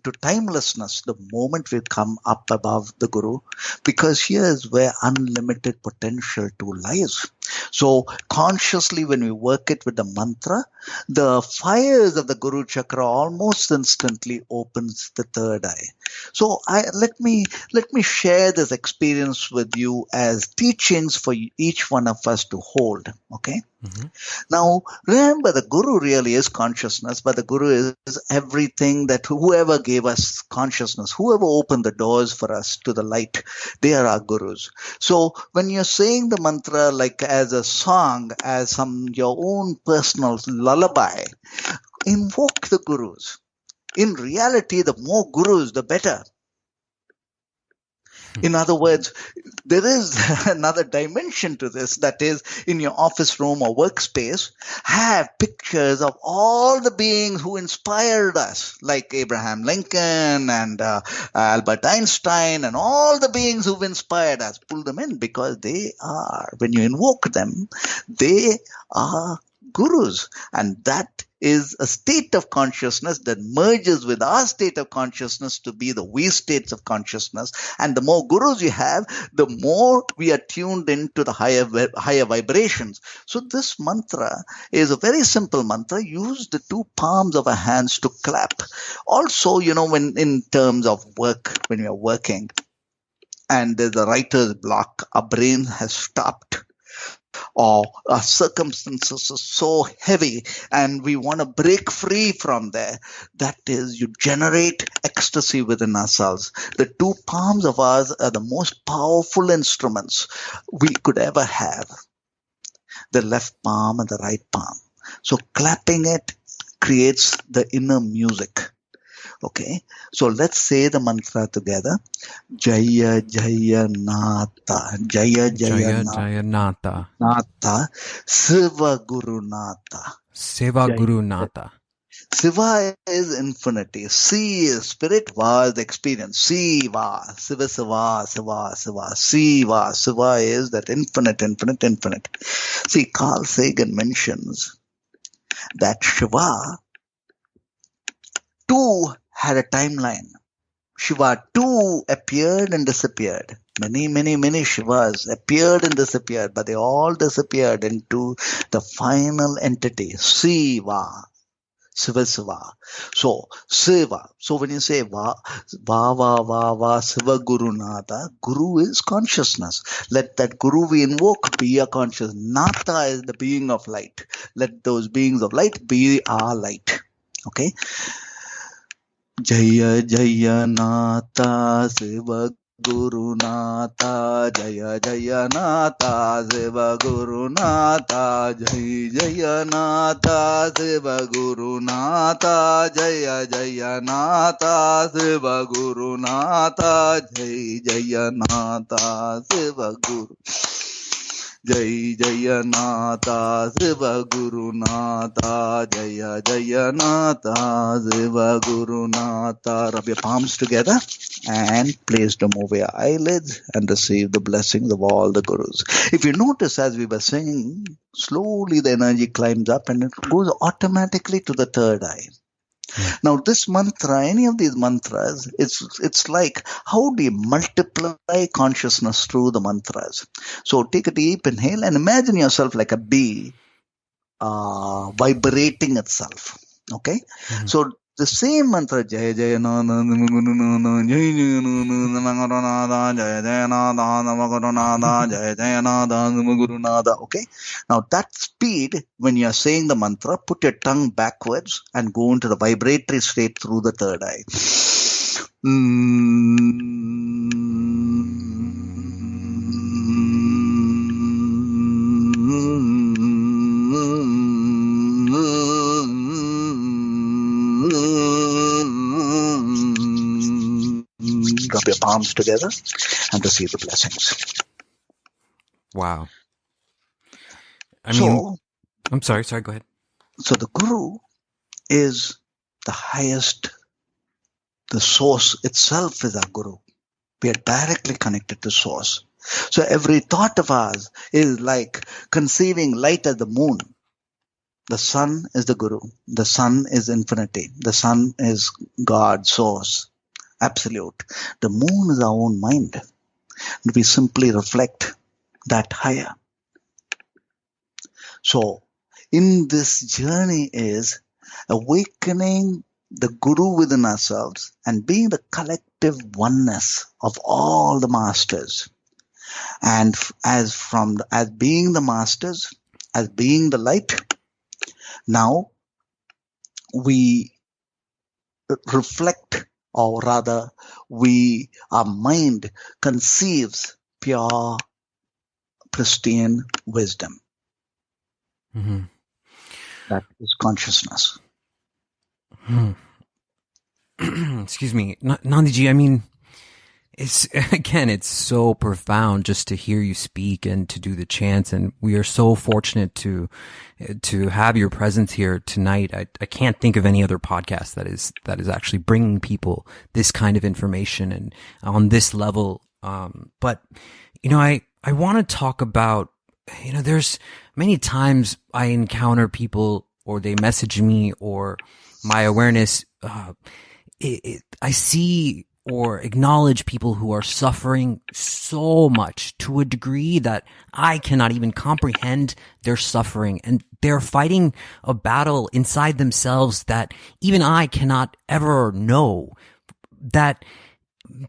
to timelessness the moment we come up above the Guru, because here is where unlimited potential too lies. So consciously, when we work it with the mantra, the fires of the Guru Chakra almost instantly opens the third eye. So let me share this experience with you as teachings for each one of us to hold. Okay. Mm-hmm. Now, remember, the Guru really is consciousness, but the Guru is everything that whoever gave us consciousness, whoever opened the doors for us to the light, they are our Gurus. So when you're saying the mantra like as a song, as your own personal lullaby, invoke the Gurus. In reality, the more Gurus, the better. In other words, there is another dimension to this, that is, in your office room or workspace, have pictures of all the beings who inspired us, like Abraham Lincoln and Albert Einstein and all the beings who've inspired us. Pull them in, because they are, when you invoke them, they are Gurus. And that is a state of consciousness that merges with our state of consciousness to be the we states of consciousness. And the more Gurus you have, the more we are tuned into the higher vibrations. So this mantra is a very simple mantra. Use the two palms of our hands to clap. Also, when in terms of work, when we are working and there's a writer's block, our brain has stopped. or our circumstances are so heavy and we want to break free from there, that is, you generate ecstasy within ourselves. The two palms of ours are the most powerful instruments we could ever have, the left palm and the right palm. So clapping it creates the inner music. Okay, so let's say the mantra together. Jaya Jaya Nata, Jaya Jaya Jaya Jaya Nata. Nata, Siva Guru Nata. Seva Guru Nata. Siva is infinity. Si is spirit, Va is the experience. Siva, Siva, Siva, Siva, Siva, Siva. Siva is that infinite, infinite, infinite. See, Carl Sagan mentions that Shiva too had a timeline. Shiva too appeared and disappeared. Many, many, many Shivas appeared and disappeared, but they all disappeared into the final entity, Siva. Siva, Siva. So, Siva. So when you say Va, Va, Va, Va, Va, Siva Guru Nata, Guru is consciousness. Let that Guru we invoke be a conscious. Nata is the being of light. Let those beings of light be our light. Okay? Jaya Jaya Nata Siva Guru Nata, Jaya Jaya Nata Siva Guru Nata, Jaya Jaya Nata Siva Guru Nata, Jaya Jaya Nata Siva Guru Nata, Jaya Jaya Nata Siva Guru. Jai Jaya Nata Siva Guru Nata, Jaya Jaya Nata Siva Guru Nata. Rub your palms together and place them over your eyelids and receive the blessings of all the gurus. If you notice, as we were singing, slowly the energy climbs up and it goes automatically to the third eye. Now, this mantra, any of these mantras, it's like how do you multiply consciousness through the mantras? So take a deep inhale and imagine yourself like a bee vibrating itself. Okay? So the same mantra, Jaya Jaya Nada Guru Nada, Jaya Jaya Nada Jaya Jaya Nada Guru Nada, Jaya Jaya Nada Guru Nada. Okay? Now that speed, when you are saying the mantra, put your tongue backwards and go into the vibratory state through the third eye. Rub your palms together and receive the blessings. Wow. I mean, I'm sorry, go ahead. So the Guru is the highest, the source itself is our Guru. We are directly connected to source. So every thought of ours is like conceiving light as the moon. The sun is the Guru. The sun is infinity. The sun is God, source, absolute. The moon is our own mind. We simply reflect that higher. So in this journey is awakening the Guru within ourselves and being the collective oneness of all the masters. And as being the masters, as being the light, now we reflect, or rather our mind conceives pure, pristine wisdom. Mm-hmm. That is consciousness. Excuse me, Nandhiji. I mean, it's so profound just to hear you speak and to do the chants, and we are so fortunate to have your presence here tonight. I can't think of any other podcast that is actually bringing people this kind of information and on this level. But I want to talk about, there's many times I encounter people, or they message me, or my awareness, I see or acknowledge people who are suffering so much to a degree that I cannot even comprehend their suffering, and they're fighting a battle inside themselves that even I cannot ever know, that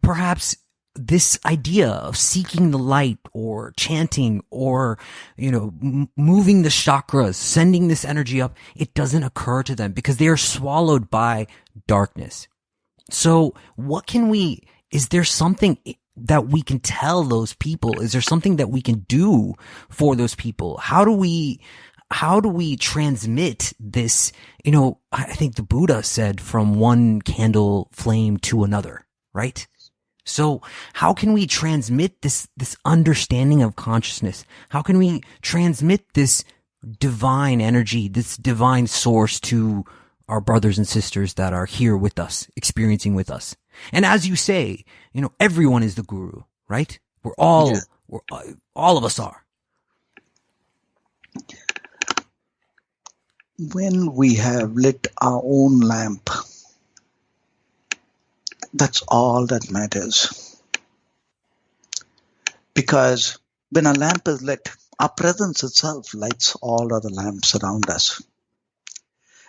perhaps this idea of seeking the light or chanting or, moving the chakras, sending this energy up, it doesn't occur to them because they are swallowed by darkness. So is there something that we can tell those people? Is there something that we can do for those people? How do we transmit this? I think the Buddha said from one candle flame to another, right? So how can we transmit this understanding of consciousness? How can we transmit this divine energy, this divine source to our brothers and sisters that are here with us, experiencing with us? And as you say, everyone is the guru, right? All of us are. When we have lit our own lamp, that's all that matters. Because when a lamp is lit, our presence itself lights all other lamps around us.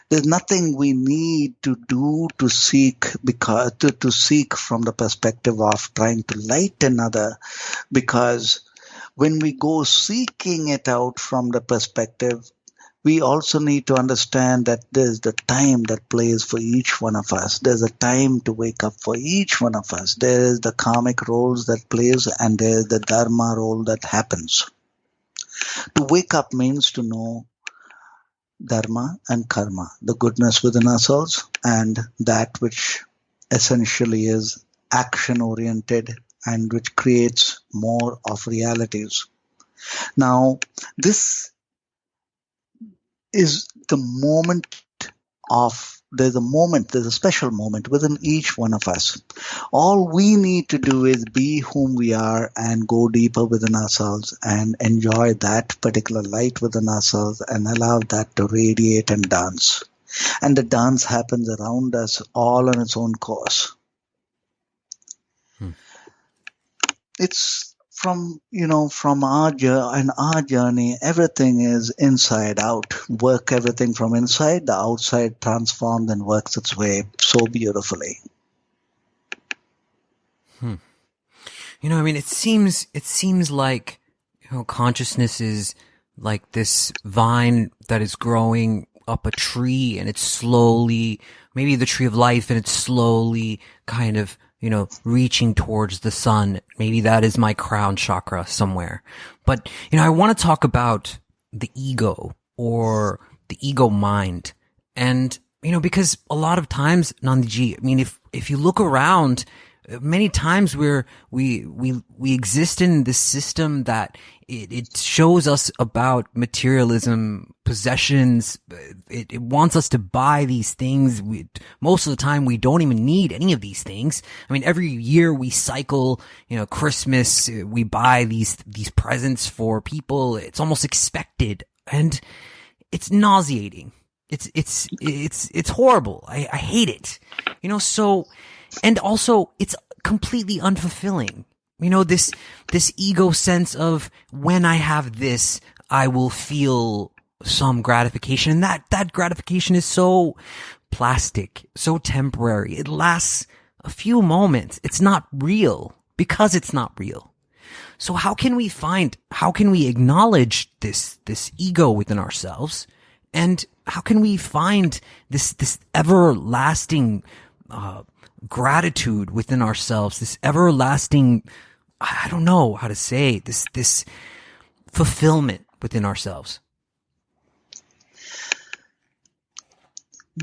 There's nothing we need to do to seek to seek from the perspective of trying to light another, because when we go seeking it out from the perspective, we also need to understand that there's the time that plays for each one of us. There's a time to wake up for each one of us. There's the karmic roles that plays, and there's the dharma role that happens. To wake up means to know dharma and karma, the goodness within ourselves and that which essentially is action-oriented and which creates more of realities. Now, this is the moment there's a special moment within each one of us. All we need to do is be whom we are and go deeper within ourselves and enjoy that particular light within ourselves and allow that to radiate and dance. And the dance happens around us all on its own course. It's from our journey, everything is inside out. Work everything from inside, the outside transforms and works its way so beautifully. It seems like, consciousness is like this vine that is growing up a tree, and it's slowly, maybe the tree of life, and it's slowly kind of, reaching towards the sun. Maybe that is my crown chakra somewhere. But, I want to talk about the ego or the ego mind. And, because a lot of times, Nandhiji, if you look around, many times we exist in this system that it shows us about materialism, possessions. It wants us to buy these things. Most of the time we don't even need any of these things. Every year we cycle, Christmas, we buy these presents for people. It's almost expected, and it's nauseating. It's horrible. I hate it. So, and also it's completely unfulfilling. This ego sense of when I have this, I will feel some gratification. And that gratification is so plastic, so temporary. It lasts a few moments. It's not real because it's not real. So how can we acknowledge this ego within ourselves? And how can we find this everlasting, gratitude within ourselves, this everlasting, I don't know how to say, this fulfillment within ourselves?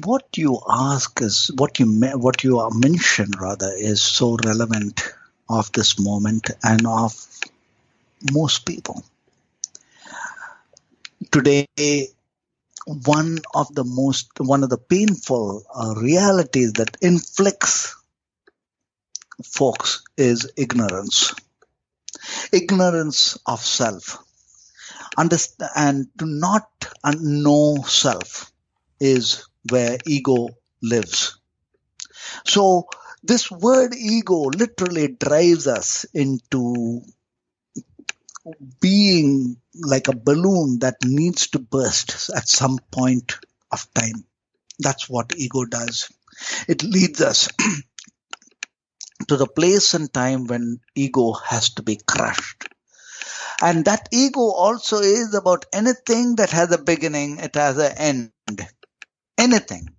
What you ask is what you are mentioned rather is so relevant of this moment and of most people today. One of the painful realities that inflicts folks is ignorance of self. Understand, and to not know self is where ego lives. So this word ego literally drives us into being like a balloon that needs to burst at some point of time. That's what ego does. It leads us to the place and time when ego has to be crushed. And that ego also is about anything that has a beginning, it has an end. Anything.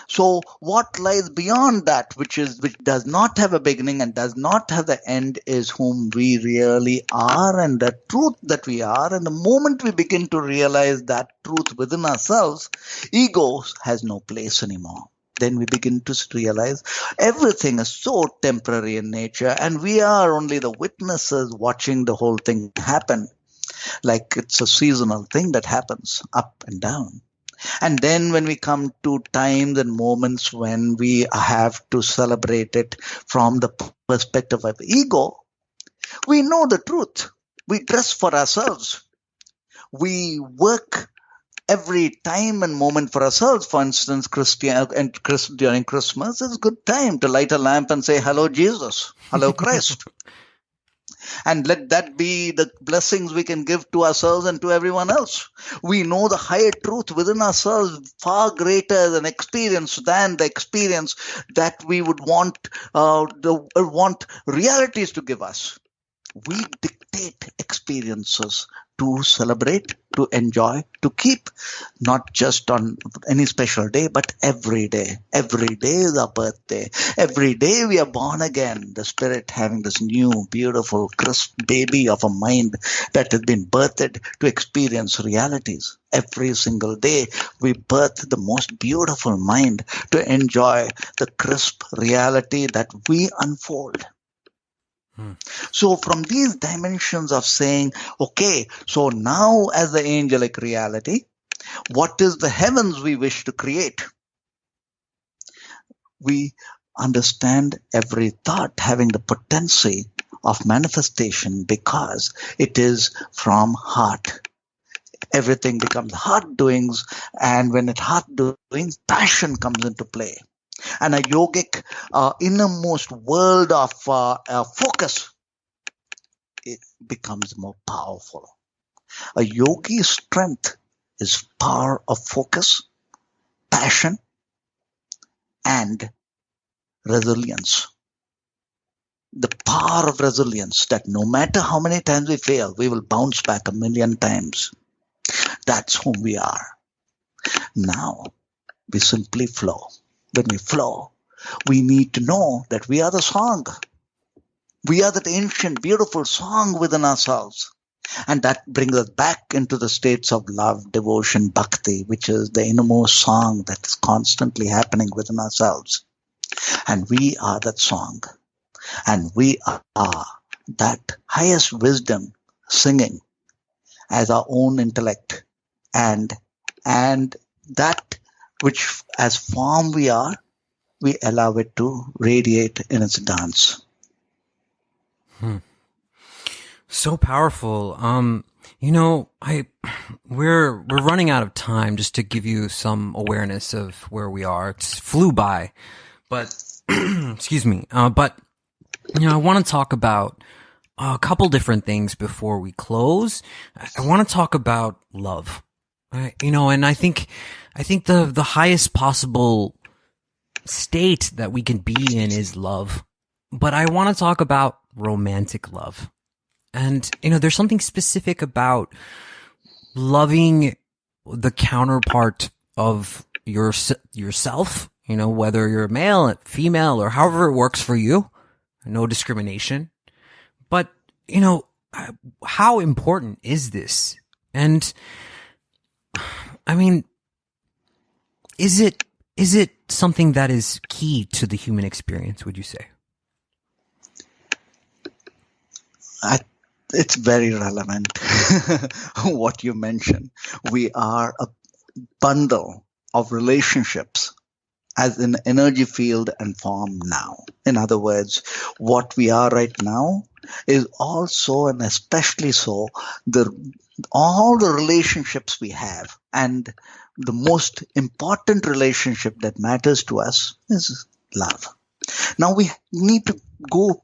So what lies beyond that, which does not have a beginning and does not have the end, is whom we really are and the truth that we are. And the moment we begin to realize that truth within ourselves, ego has no place anymore. Then we begin to realize everything is so temporary in nature, and we are only the witnesses watching the whole thing happen, like it's a seasonal thing that happens up and down. And then when we come to times and moments when we have to celebrate it from the perspective of ego, we know the truth. We dress for ourselves. We work every time and moment for ourselves. For instance, during Christmas is a good time to light a lamp and say, "Hello, Jesus. Hello, Christ." And let that be the blessings we can give to ourselves and to everyone else. We know the higher truth within ourselves, far greater than experience than the experience that we would want realities to give us. We dictate experiences to celebrate, to enjoy, to keep, not just on any special day, but every day. Every day is our birthday. Every day we are born again. The spirit having this new, beautiful, crisp baby of a mind that has been birthed to experience realities. Every single day we birth the most beautiful mind to enjoy the crisp reality that we unfold. So from these dimensions of saying, okay, so now as the angelic reality, what is the heavens we wish to create? We understand every thought having the potency of manifestation because it is from heart. Everything becomes heart doings, and when it's heart doings, passion comes into play. And a yogic innermost world of focus, it becomes more powerful. A yogi's strength is power of focus, passion, and resilience. The power of resilience, that no matter how many times we fail, we will bounce back 1,000,000 times. That's whom we are. Now, we simply flow. When we flow, we need to know that we are the song. We are that ancient, beautiful song within ourselves. And that brings us back into the states of love, devotion, bhakti, which is the innermost song that is constantly happening within ourselves. And we are that song. And we are that highest wisdom singing as our own intellect. And that which as form we are, we allow it to radiate in its dance. So powerful. We're running out of time. Just to give you some awareness of where we are. It's flew by, but excuse me. But I want to talk about a couple different things before we close. I want to talk about love. And I think the highest possible state that we can be in is love. But I want to talk about romantic love. And, there's something specific about loving the counterpart of yourself, whether you're male, female, or however it works for you. No discrimination. But, how important is this? And, is it something that is key to the human experience, would you say? It's very relevant what you mentioned. We are a bundle of relationships as an energy field and form now. In other words, what we are right now is also, and especially so, all the relationships we have. And the most important relationship that matters to us is love. Now we need to go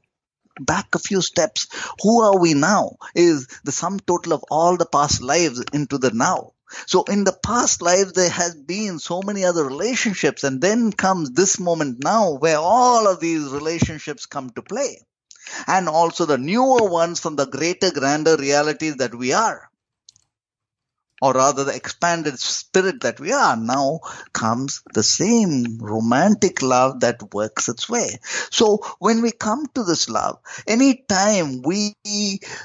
back a few steps. Who are we now is the sum total of all the past lives into the now. So in the past lives, there has been so many other relationships, and then comes this moment now where all of these relationships come to play, and also the newer ones from the greater, grander realities that we are, or rather the expanded spirit that we are. Now comes the same romantic love that works its way. So when we come to this love, anytime we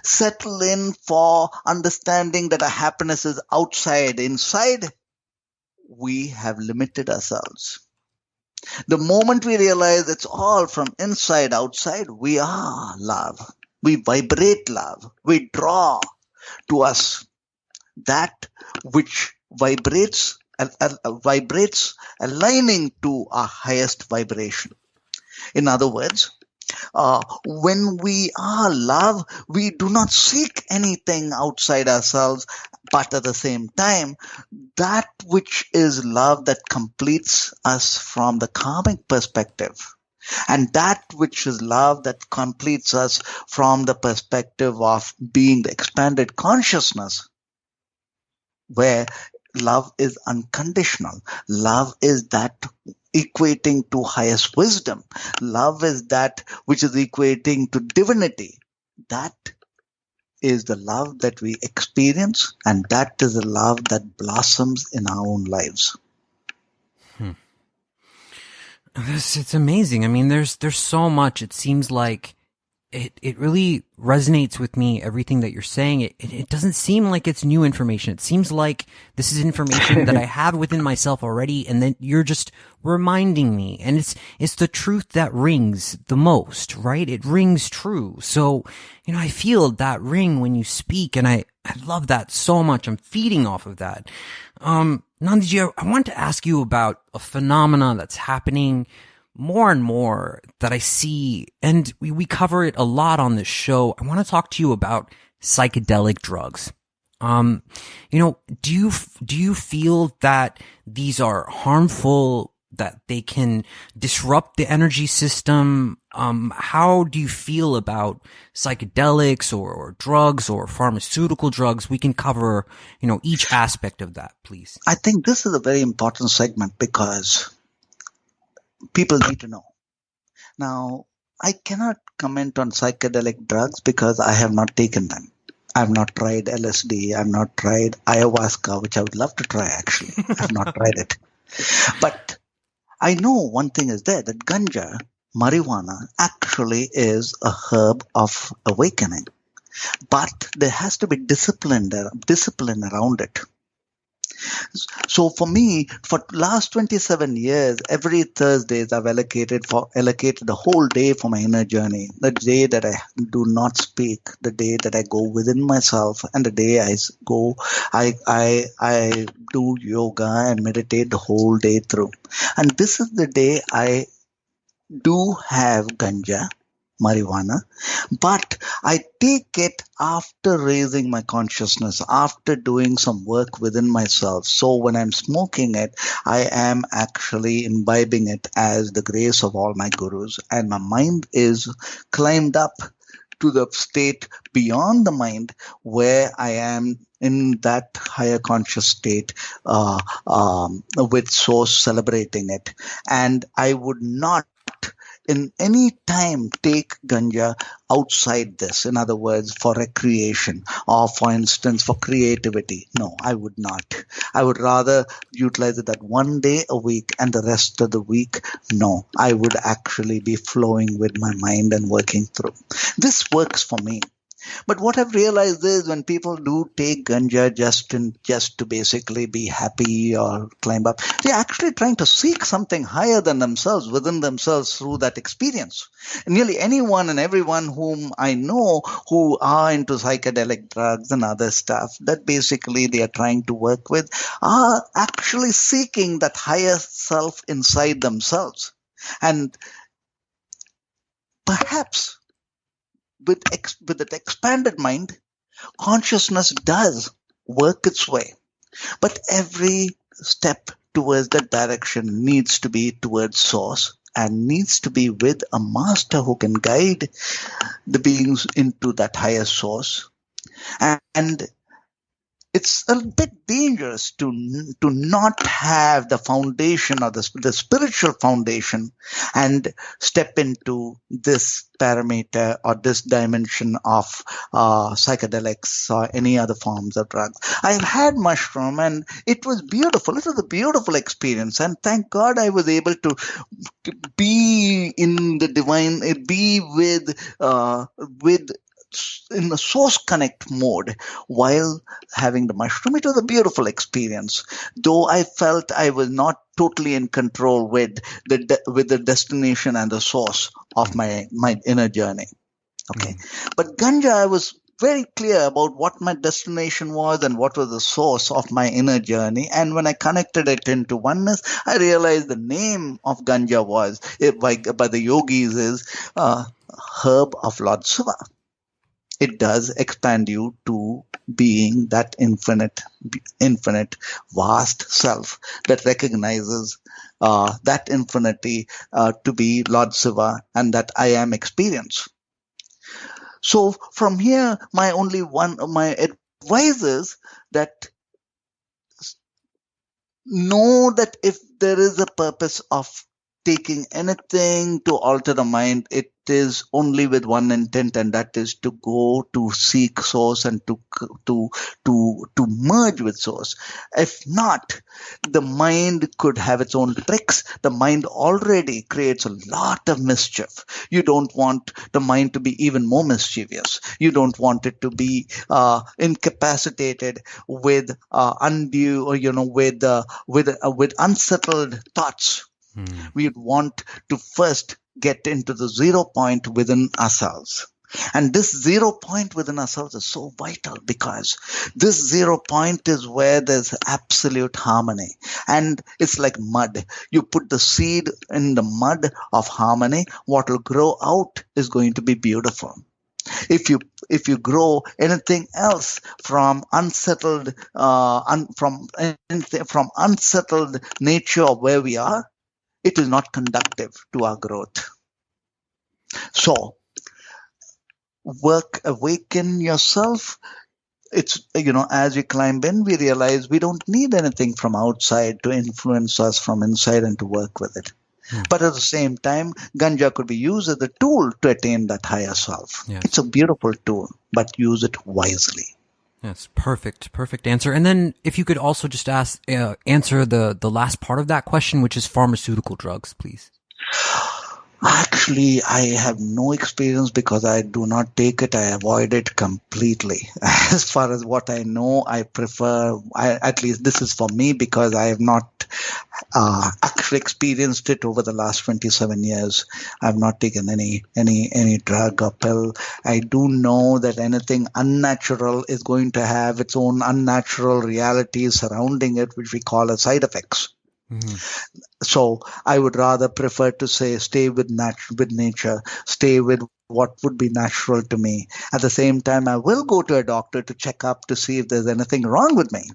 settle in for understanding that our happiness is outside, inside, we have limited ourselves. The moment we realize it's all from inside outside, we are love. We vibrate love. We draw to us that which vibrates aligning to our highest vibration. In other words, when we are love, we do not seek anything outside ourselves, but at the same time, that which is love that completes us from the karmic perspective, and that which is love that completes us from the perspective of being the expanded consciousness, where love is unconditional. Love is that equating to highest wisdom. Love is that which is equating to divinity. That is the love that we experience, and that is the love that blossoms in our own lives. It's amazing. I mean, there's so much. It seems like it really resonates with me, everything that you're saying. It doesn't seem like it's new information. It seems like this is information that I have within myself already, and then you're just reminding me. And it's the truth that rings the most, right? It rings true. So, I feel that ring when you speak, and I love that so much. I'm feeding off of that. Nandhiji, I want to ask you about a phenomena that's happening more and more that I see, and we cover it a lot on this show. I want to talk to you about psychedelic drugs. Do you feel that these are harmful, that they can disrupt the energy system? How do you feel about psychedelics or drugs or pharmaceutical drugs? We can cover, each aspect of that, please. I think this is a very important segment because people need to know. Now, I cannot comment on psychedelic drugs because I have not taken them. I have not tried LSD. I have not tried ayahuasca, which I would love to try, actually. I have not tried it. But I know one thing is there, that ganja, marijuana, actually is a herb of awakening. But there has to be discipline around it. So for me, for last 27 years, every Thursdays I've allocated a whole day for my inner journey. The day that I do not speak, the day that I go within myself, and the day I do yoga and meditate the whole day through. And this is the day I do have ganja, marijuana, but I take it after raising my consciousness, after doing some work within myself. So when I'm smoking it, I am actually imbibing it as the grace of all my gurus, and my mind is climbed up to the state beyond the mind where I am in that higher conscious state with source celebrating it. And I would not in any time take ganja outside this. In other words, for recreation or, for instance, for creativity. No, I would not. I would rather utilize it that one day a week, and the rest of the week, no. I would actually be flowing with my mind and working through. This works for me. But what I've realized is when people do take ganja just to basically be happy or climb up, they're actually trying to seek something higher than themselves, within themselves, through that experience. And nearly anyone and everyone whom I know who are into psychedelic drugs and other stuff that basically they are trying to work with are actually seeking that higher self inside themselves. And perhaps with that expanded mind, consciousness does work its way. But every step towards that direction needs to be towards source and needs to be with a master who can guide the beings into that higher source. And it's a bit dangerous to not have the foundation or the spiritual foundation and step into this parameter or this dimension of psychedelics or any other forms of drugs. I've had mushroom and it was beautiful. It was a beautiful experience, and thank God I was able to be in the divine, be with in the source connect mode while having the mushroom. It was a beautiful experience, though I felt I was not totally in control with the destination and the source of my inner journey. Okay. But ganja, I was very clear about what my destination was and what was the source of my inner journey. And when I connected it into oneness, I realized the name of ganja was, by the yogis, is herb of Lord Shiva. It does expand you to being that infinite, vast self that recognizes that infinity to be Lord Shiva and that I am experience. So from here, my advice is that know that if there is a purpose of taking anything to alter the mind, it is only with one intent, and that is to go to seek source and to merge with source. If not, the mind could have its own tricks. The mind already creates a lot of mischief. You don't want the mind to be even more mischievous. You don't want it to be incapacitated with undue, or with unsettled thoughts. We want to first get into the 0 point within ourselves. And this 0 point within ourselves is so vital, because this 0 point is where there's absolute harmony. And it's like mud. You put the seed in the mud of harmony, what will grow out is going to be beautiful. If you grow anything else from unsettled from unsettled nature of where we are, it is not conductive to our growth. So, awaken yourself. It's, as we climb in, we realize we don't need anything from outside to influence us from inside and to work with it. But at the same time, ganja could be used as a tool to attain that higher self. Yes. It's a beautiful tool, but use it wisely. Yes, perfect answer. And then if you could also just answer the last part of that question, which is pharmaceutical drugs, please. Actually, I have no experience because I do not take it. I avoid it completely. As far as what I know, I prefer, at least this is for me, because I have not actually experienced it over the last 27 years. I have not taken any drug or pill. I do know that anything unnatural is going to have its own unnatural realities surrounding it, which we call as side effects. Mm-hmm. So I would rather prefer to say stay with nature, stay with what would be natural to me. At the same time, I will go to a doctor to check up to see if there's anything wrong with me.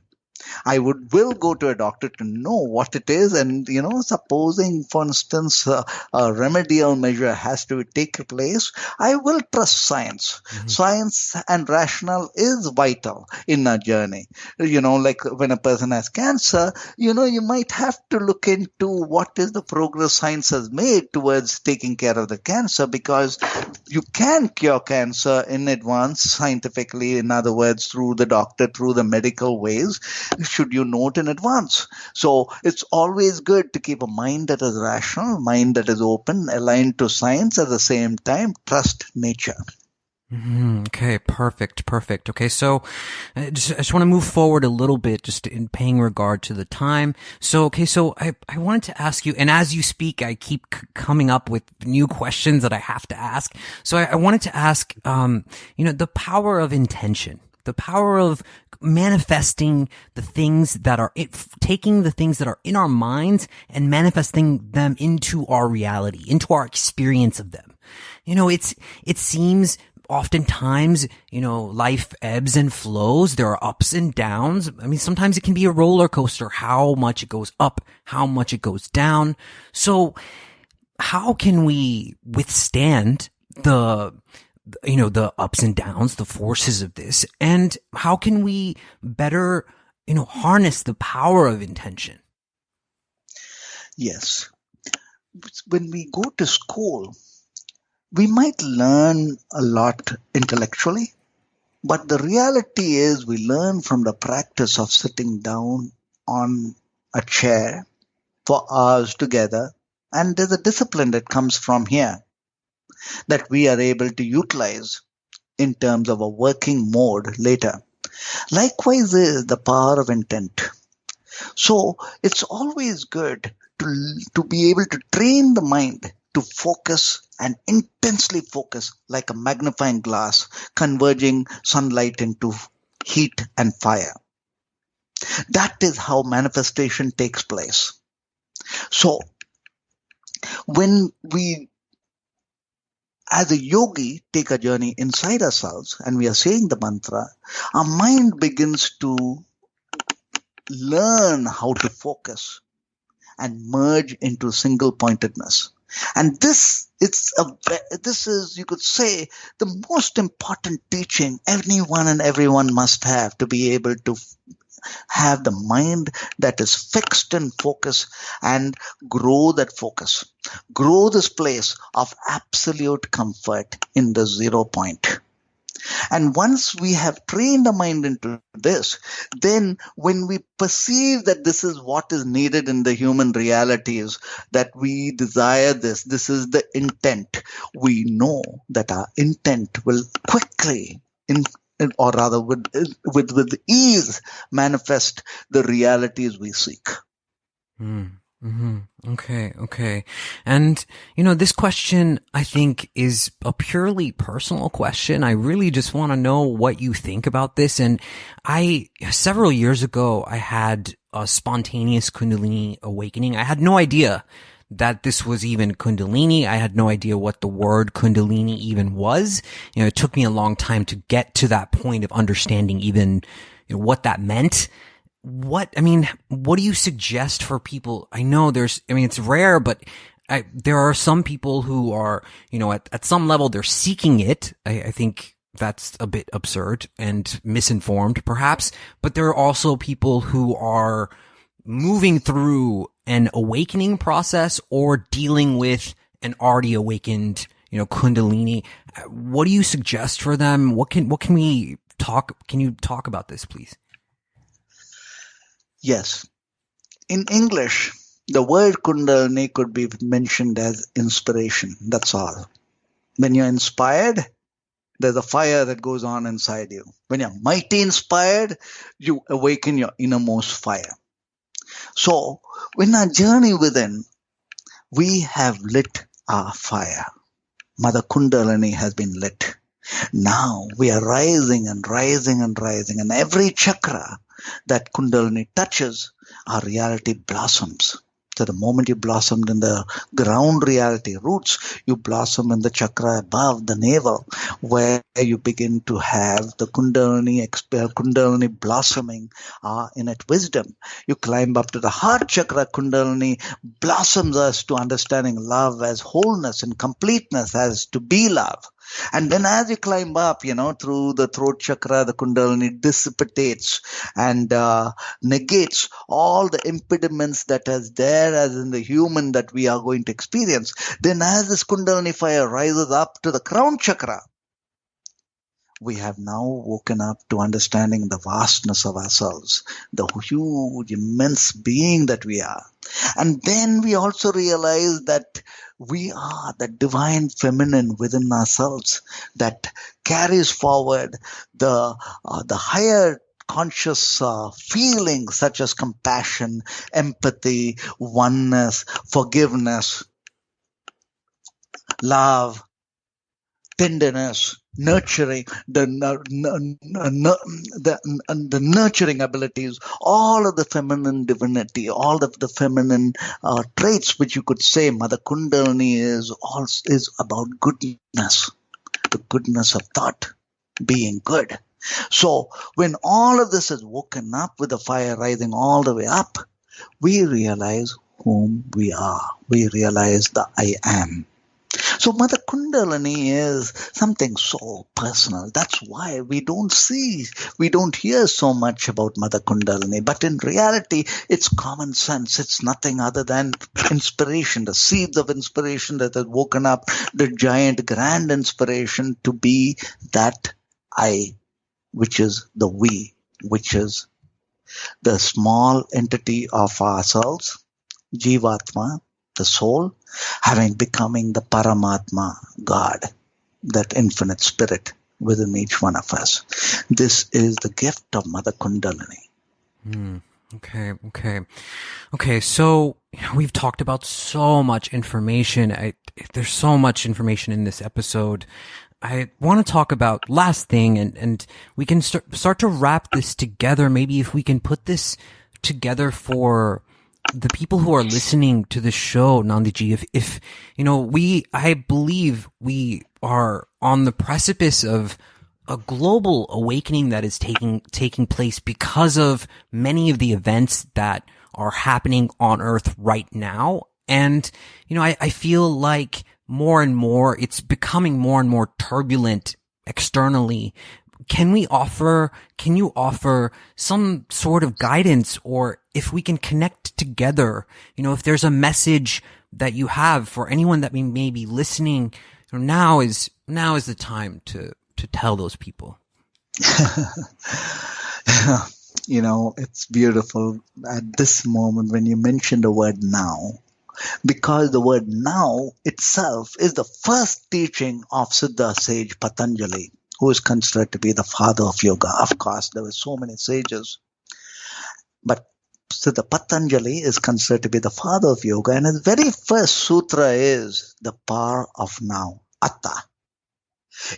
I will go to a doctor to know what it is. And, supposing, for instance, a remedial measure has to take place, I will trust science. Mm-hmm. Science and rationale is vital in our journey. Like when a person has cancer, you might have to look into what is the progress science has made towards taking care of the cancer, because you can cure cancer in advance scientifically, in other words, through the doctor, through the medical ways, should you know it in advance. So it's always good to keep a mind that is rational, mind that is open, aligned to science, at the same time trust nature. Okay, perfect. Okay, so I just want to move forward a little bit, just in paying regard to the time. So I wanted to ask you, and as you speak, I keep coming up with new questions that I have to ask. So I wanted to ask, the power of intention, the power of manifesting the things that are taking the things that are in our minds and manifesting them into our reality, into our experience of them. It seems oftentimes, life ebbs and flows. There are ups and downs. I mean, sometimes it can be a roller coaster, how much it goes up, how much it goes down. So how can we withstand the the ups and downs, the forces of this, and how can we better, harness the power of intention? Yes. When we go to school, we might learn a lot intellectually, but the reality is we learn from the practice of sitting down on a chair for hours together, and there's a discipline that comes from here that we are able to utilize in terms of a working mode later. Likewise is the power of intent. So it's always good to be able to train the mind to focus and intensely focus like a magnifying glass, converging sunlight into heat and fire. That is how manifestation takes place. So when we, as a yogi, take a journey inside ourselves and we are saying the mantra, our mind begins to learn how to focus and merge into single pointedness. And this is, you could say, the most important teaching anyone and everyone must have to be able to have the mind that is fixed in focus and grow that focus. Grow this place of absolute comfort in the 0 point. And once we have trained the mind into this, then when we perceive that this is what is needed in the human realities, that we desire this is the intent, we know that our intent will quickly, or rather with ease, manifest the realities we seek. Mm-hmm. Okay. And, this question, I think, is a purely personal question. I really just want to know what you think about this. And several years ago, I had a spontaneous Kundalini awakening. I had no idea that this was even Kundalini. I had no idea what the word Kundalini even was. It took me a long time to get to that point of understanding even what that meant. What do you suggest for people? I know it's rare, but there are some people who are, at some level they're seeking it. I think that's a bit absurd and misinformed perhaps, but there are also people who are moving through an awakening process or dealing with an already awakened, Kundalini. What do you suggest for them? Can you talk about this, please? Yes. In English, the word Kundalini could be mentioned as inspiration. That's all. When you're inspired, there's a fire that goes on inside you. When you're mighty inspired, you awaken your innermost fire. So, in our journey within, we have lit our fire. Mother Kundalini has been lit. Now we are rising and rising and rising, and every chakra that Kundalini touches, our reality blossoms. So the moment you blossomed in the ground reality roots, you blossom in the chakra above the navel, where you begin to have the Kundalini blossoming innate wisdom. You climb up to the heart chakra. Kundalini blossoms us to understanding love as wholeness and completeness, as to be love. And then as you climb up, through the throat chakra, the Kundalini dissipates and negates all the impediments that is there as in the human that we are going to experience. Then as this Kundalini fire rises up to the crown chakra, we have now woken up to understanding the vastness of ourselves, the huge, immense being that we are. And then we also realize that we are the divine feminine within ourselves that carries forward the higher conscious feelings such as compassion, empathy, oneness, forgiveness, love, tenderness, nurturing, the nurturing abilities, all of the feminine divinity, all of the feminine traits, which you could say Mother Kundalini is about goodness, the goodness of thought, being good. So when all of this is woken up with the fire rising all the way up, we realize whom we are. We realize the I am. So Mother Kundalini is something so personal. That's why we don't hear so much about Mother Kundalini. But in reality, it's common sense. It's nothing other than inspiration, the seeds of inspiration that has woken up, the giant grand inspiration to be that I, which is the we, which is the small entity of ourselves, Jivatma, the soul, becoming the Paramatma, God, that infinite spirit within each one of us. This is the gift of Mother Kundalini. Okay. So we've talked about so much information. There's so much information in this episode. I want to talk about last thing, and we can start to wrap this together. Maybe if we can put this together for the people who are listening to the show, Nandhiji, if I believe we are on the precipice of a global awakening that is taking place because of many of the events that are happening on Earth right now. And, I feel like more and more, it's becoming more and more turbulent externally. Can you offer some sort of guidance, or if we can connect together, if there's a message that you have for anyone that may be listening, now is the time to tell those people. It's beautiful at this moment when you mention the word now, because the word now itself is the first teaching of Siddha sage Patanjali, who is considered to be the father of yoga. Of course, there were so many sages, but Siddha Patanjali is considered to be the father of yoga, and his very first sutra is the power of now, Atta.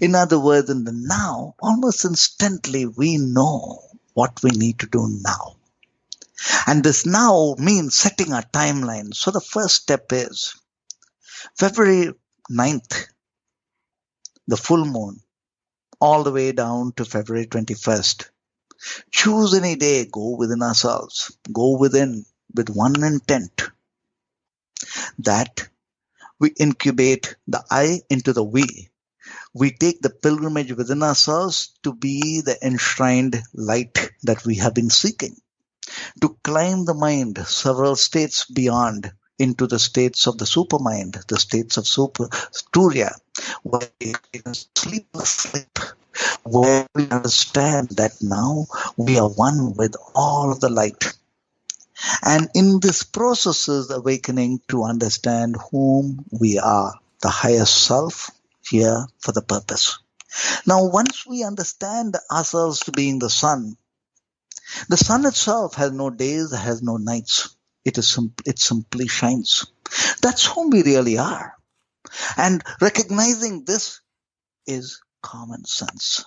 In other words, in the now, almost instantly, we know what we need to do now. And this now means setting a timeline. So the first step is February 9th, the full moon, all the way down to February 21st. Choose any day, go within ourselves, go within with one intent, that we incubate the I into the we. We take the pilgrimage within ourselves to be the enshrined light that we have been seeking, to climb the mind several states beyond into the states of the supermind, the states of Turiya, where we sleepless sleep, where we understand that now we are one with all of the light. And in this process is awakening to understand whom we are, the highest self, here for the purpose. Now, once we understand ourselves to being the sun itself has no days, has no nights. It simply shines. That's whom we really are. And recognizing this is common sense.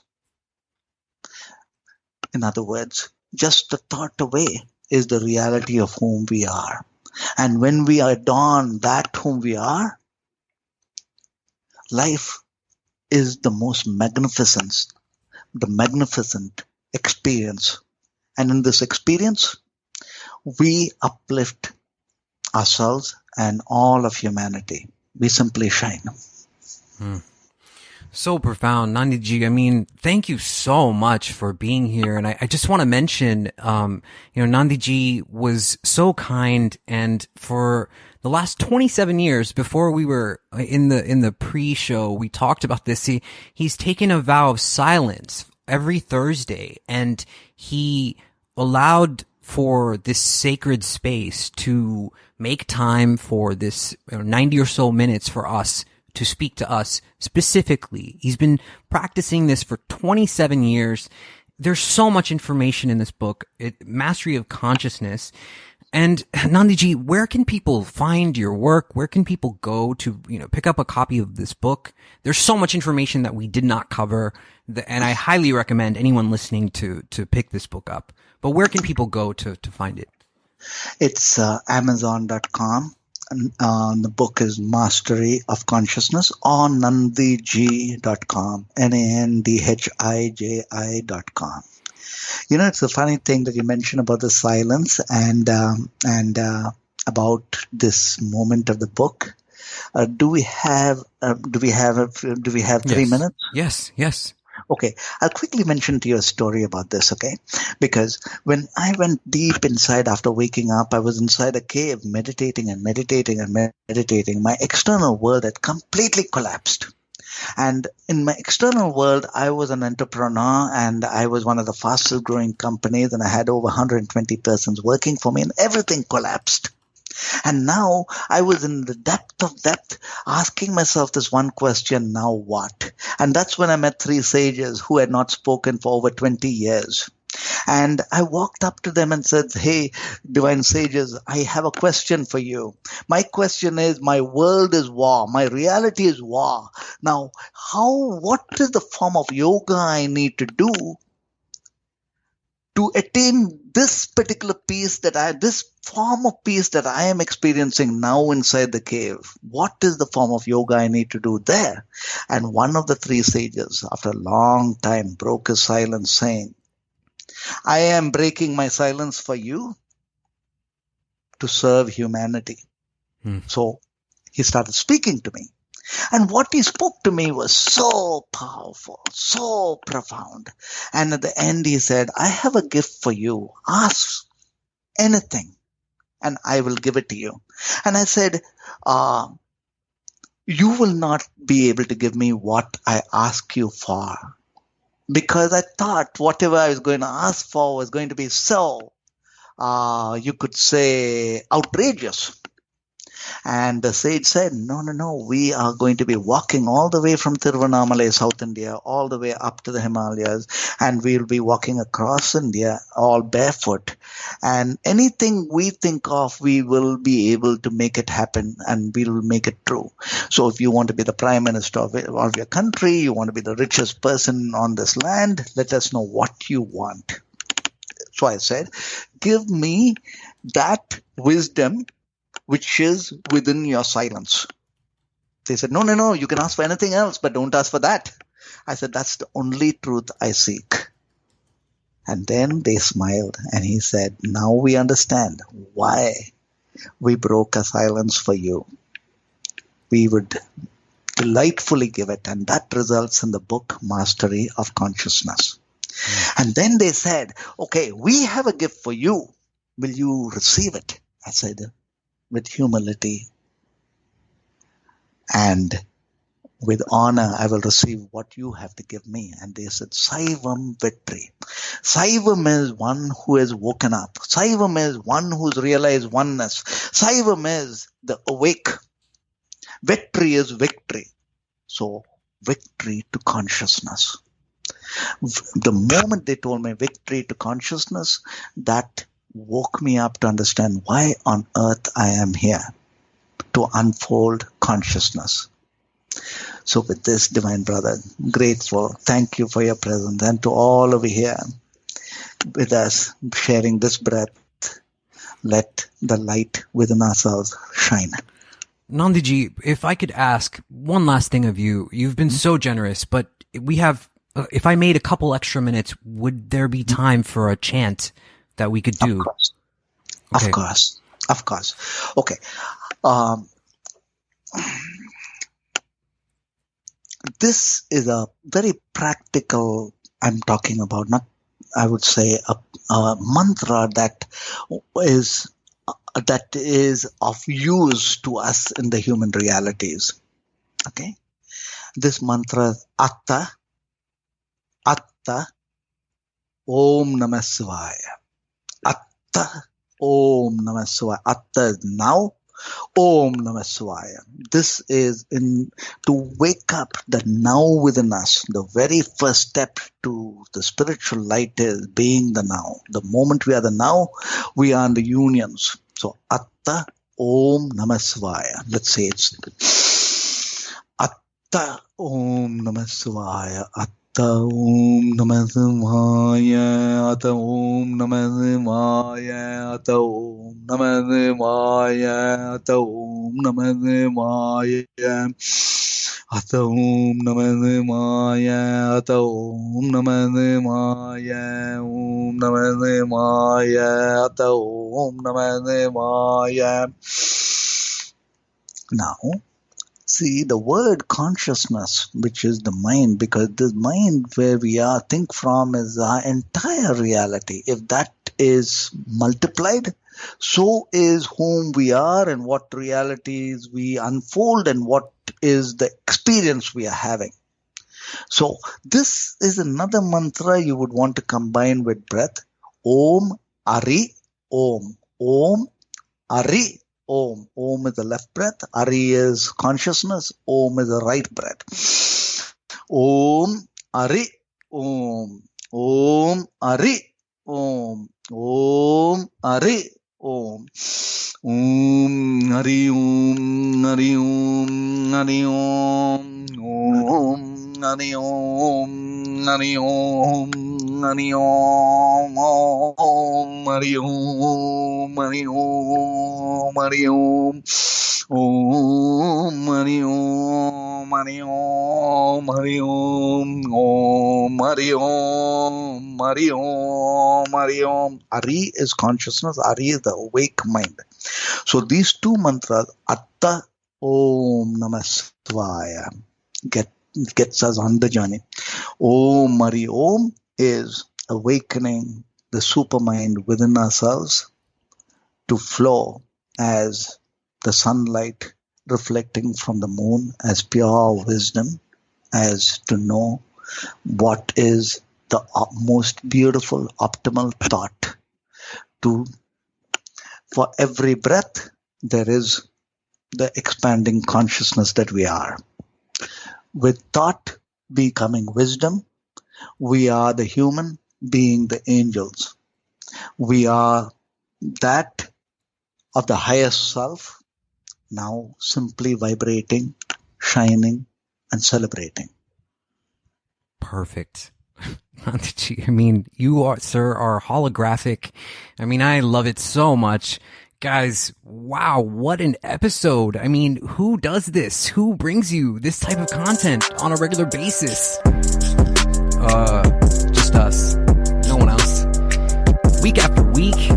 In other words, just the thought away is the reality of whom we are. And when we adorn that whom we are, life is the most magnificent experience. And in this experience, we uplift ourselves and all of humanity. We simply shine. So profound. Nandhiji, thank you so much for being here. And I just want to mention, Nandhiji was so kind, and for the last 27 years, before we were in the pre-show, we talked about this. He's taken a vow of silence every Thursday, and he allowed for this sacred space to make time for this 90 or so minutes for us to speak to us specifically. He's been practicing this for 27 years. There's so much information in this book, Mastery of Consciousness. And Nandhiji, where can people find your work? Where can people go to, pick up a copy of this book? There's so much information that we did not cover, and I highly recommend anyone listening to pick this book up. But where can people go to find it? It's Amazon.com. The book is Mastery of Consciousness, or Nandhiji.com, Nandhiji.com. It's a funny thing that you mentioned about the silence and about this moment of the book. Do we have 3 Yes. minutes? Yes. Okay, I'll quickly mention to you a story about this, okay? Because when I went deep inside after waking up, I was inside a cave meditating and meditating and meditating. My external world had completely collapsed. And in my external world, I was an entrepreneur and I was one of the fastest growing companies, and I had over 120 persons working for me, and everything collapsed. And now I was in the depth of depth, asking myself this one question: now what? And that's when I met three sages who had not spoken for over 20 years. And I walked up to them and said, "Hey, divine sages, I have a question for you. My question is, my world is war. My reality is war. Now, what is the form of yoga I need to do to attain this particular peace this form of peace that I am experiencing now inside the cave? What is the form of yoga I need to do there?" And one of the three sages, after a long time, broke his silence saying, "I am breaking my silence for you to serve humanity." So he started speaking to me. And what he spoke to me was so powerful, so profound. And at the end, he said, "I have a gift for you. Ask anything, and I will give it to you." And I said, "You will not be able to give me what I ask you for." Because I thought whatever I was going to ask for was going to be so, you could say, outrageous. And the sage said, no, we are going to be walking all the way from Tiruvannamalai, South India, all the way up to the Himalayas, and we'll be walking across India all barefoot. And anything we think of, we will be able to make it happen, and we will make it true. So if you want to be the prime minister of your country, you want to be the richest person on this land, let us know what you want. So I said, "Give me that wisdom which is within your silence." They said, no, you can ask for anything else, but don't ask for that. I said, "That's the only truth I seek." And then they smiled, and he said, "Now we understand why we broke a silence for you. We would delightfully give it." And that results in the book Mastery of Consciousness. And then they said, "Okay, we have a gift for you. Will you receive it?" I said, "With humility and with honor, I will receive what you have to give me." And they said, "Saivam Vetri." Saivam is one who has woken up. Saivam is one who's realized oneness. Saivam is the awake. Vetri is victory. So victory to consciousness. The moment they told me victory to consciousness, that woke me up to understand why on earth I am here, to unfold consciousness. So with this, divine brother, grateful. Thank you for your presence, and to all over here with us sharing this breath, let the light within ourselves shine. Nandhiji, if I could ask one last thing of you, you've been so generous, but we have, if I made a couple extra minutes, would there be time for a chant that we could do? Of course. Okay. Of course. Okay. This is a very practical, I'm talking about, not, I would say, a mantra that is of use to us in the human realities. Okay. This mantra is Atta, Om Namah Shivaya. Atta, Om Namah Shivaya. Atta is now. Om Namah Shivaya. This is to wake up the now within us. The very first step to the spiritual light is being the now. The moment we are the now, we are in the unions. So Atta Om Namah Shivaya. Let's say it's Atta Om Namah Shivaya. Atta Om Namah Shivaya. Atta Om Namah Shivaya. Atta Om Namah Shivaya. Atta Om Namah Shivaya. Atta Om Namah Shivaya. Atta Om Namah Shivaya. Om Namah Shivaya. Atta Om Namah Shivaya. Now, See, the word consciousness, which is the mind, because the mind where we are, think from, is our entire reality. If that is multiplied, so is whom we are and what realities we unfold and what is the experience we are having. So this is another mantra you would want to combine with breath. Om, Ari, Om. Om, Ari, Om. Om is the left breath. Ari is consciousness. Om is the right breath. Om, Ari, Om. Om, Ari, Om. Om, Ari, Om. Om, Hari Om, Hari Om, Hari Om. Om, Hari Om, Hari Om, Hari Om. Om, Hari Om, Hari Om, Hari Om. Om, Hari Om, Hari Om, Hari Om. Om, Hari Om, Hari Om, Hari Om. Ari is consciousness. Ari is the awake mind. So these two mantras, Atta Om Namah Shivaya, gets us on the journey. Om Hari Om is awakening the supermind within ourselves to flow as the sunlight reflecting from the moon, as pure wisdom, as to know what is the most beautiful, optimal thought. For every breath, there is the expanding consciousness that we are. With thought becoming wisdom, we are the human being the angels. We are that of the highest self, now simply vibrating, shining, and celebrating. Perfect. I mean, you are, sir, are holographic. I mean, I love it so much. Guys, wow, what an episode. I mean, who does this? Who brings you this type of content on a regular basis? Just us. No one else. Week after week.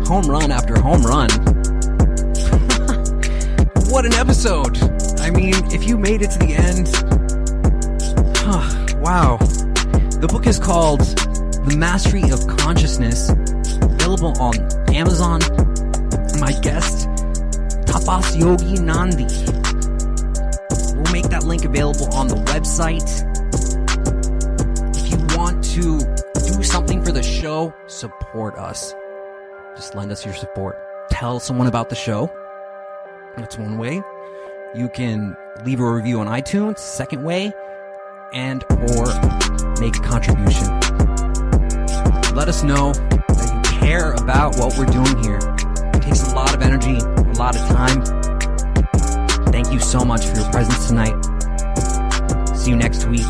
Home run after home run. What an episode. I mean, if you made it to the end, wow. The book is called The Mastery of Consciousness, available on Amazon. My guest, Tapas Yogi Nandi. We'll make that link available on the website. If you want to do something for the show, support us. Just lend us your support. Tell someone about the show. That's one way. You can leave a review on iTunes, second way, and or make a contribution. Let us know that you care about what we're doing here. It takes a lot of energy, a lot of time. Thank you so much for your presence tonight. See you next week.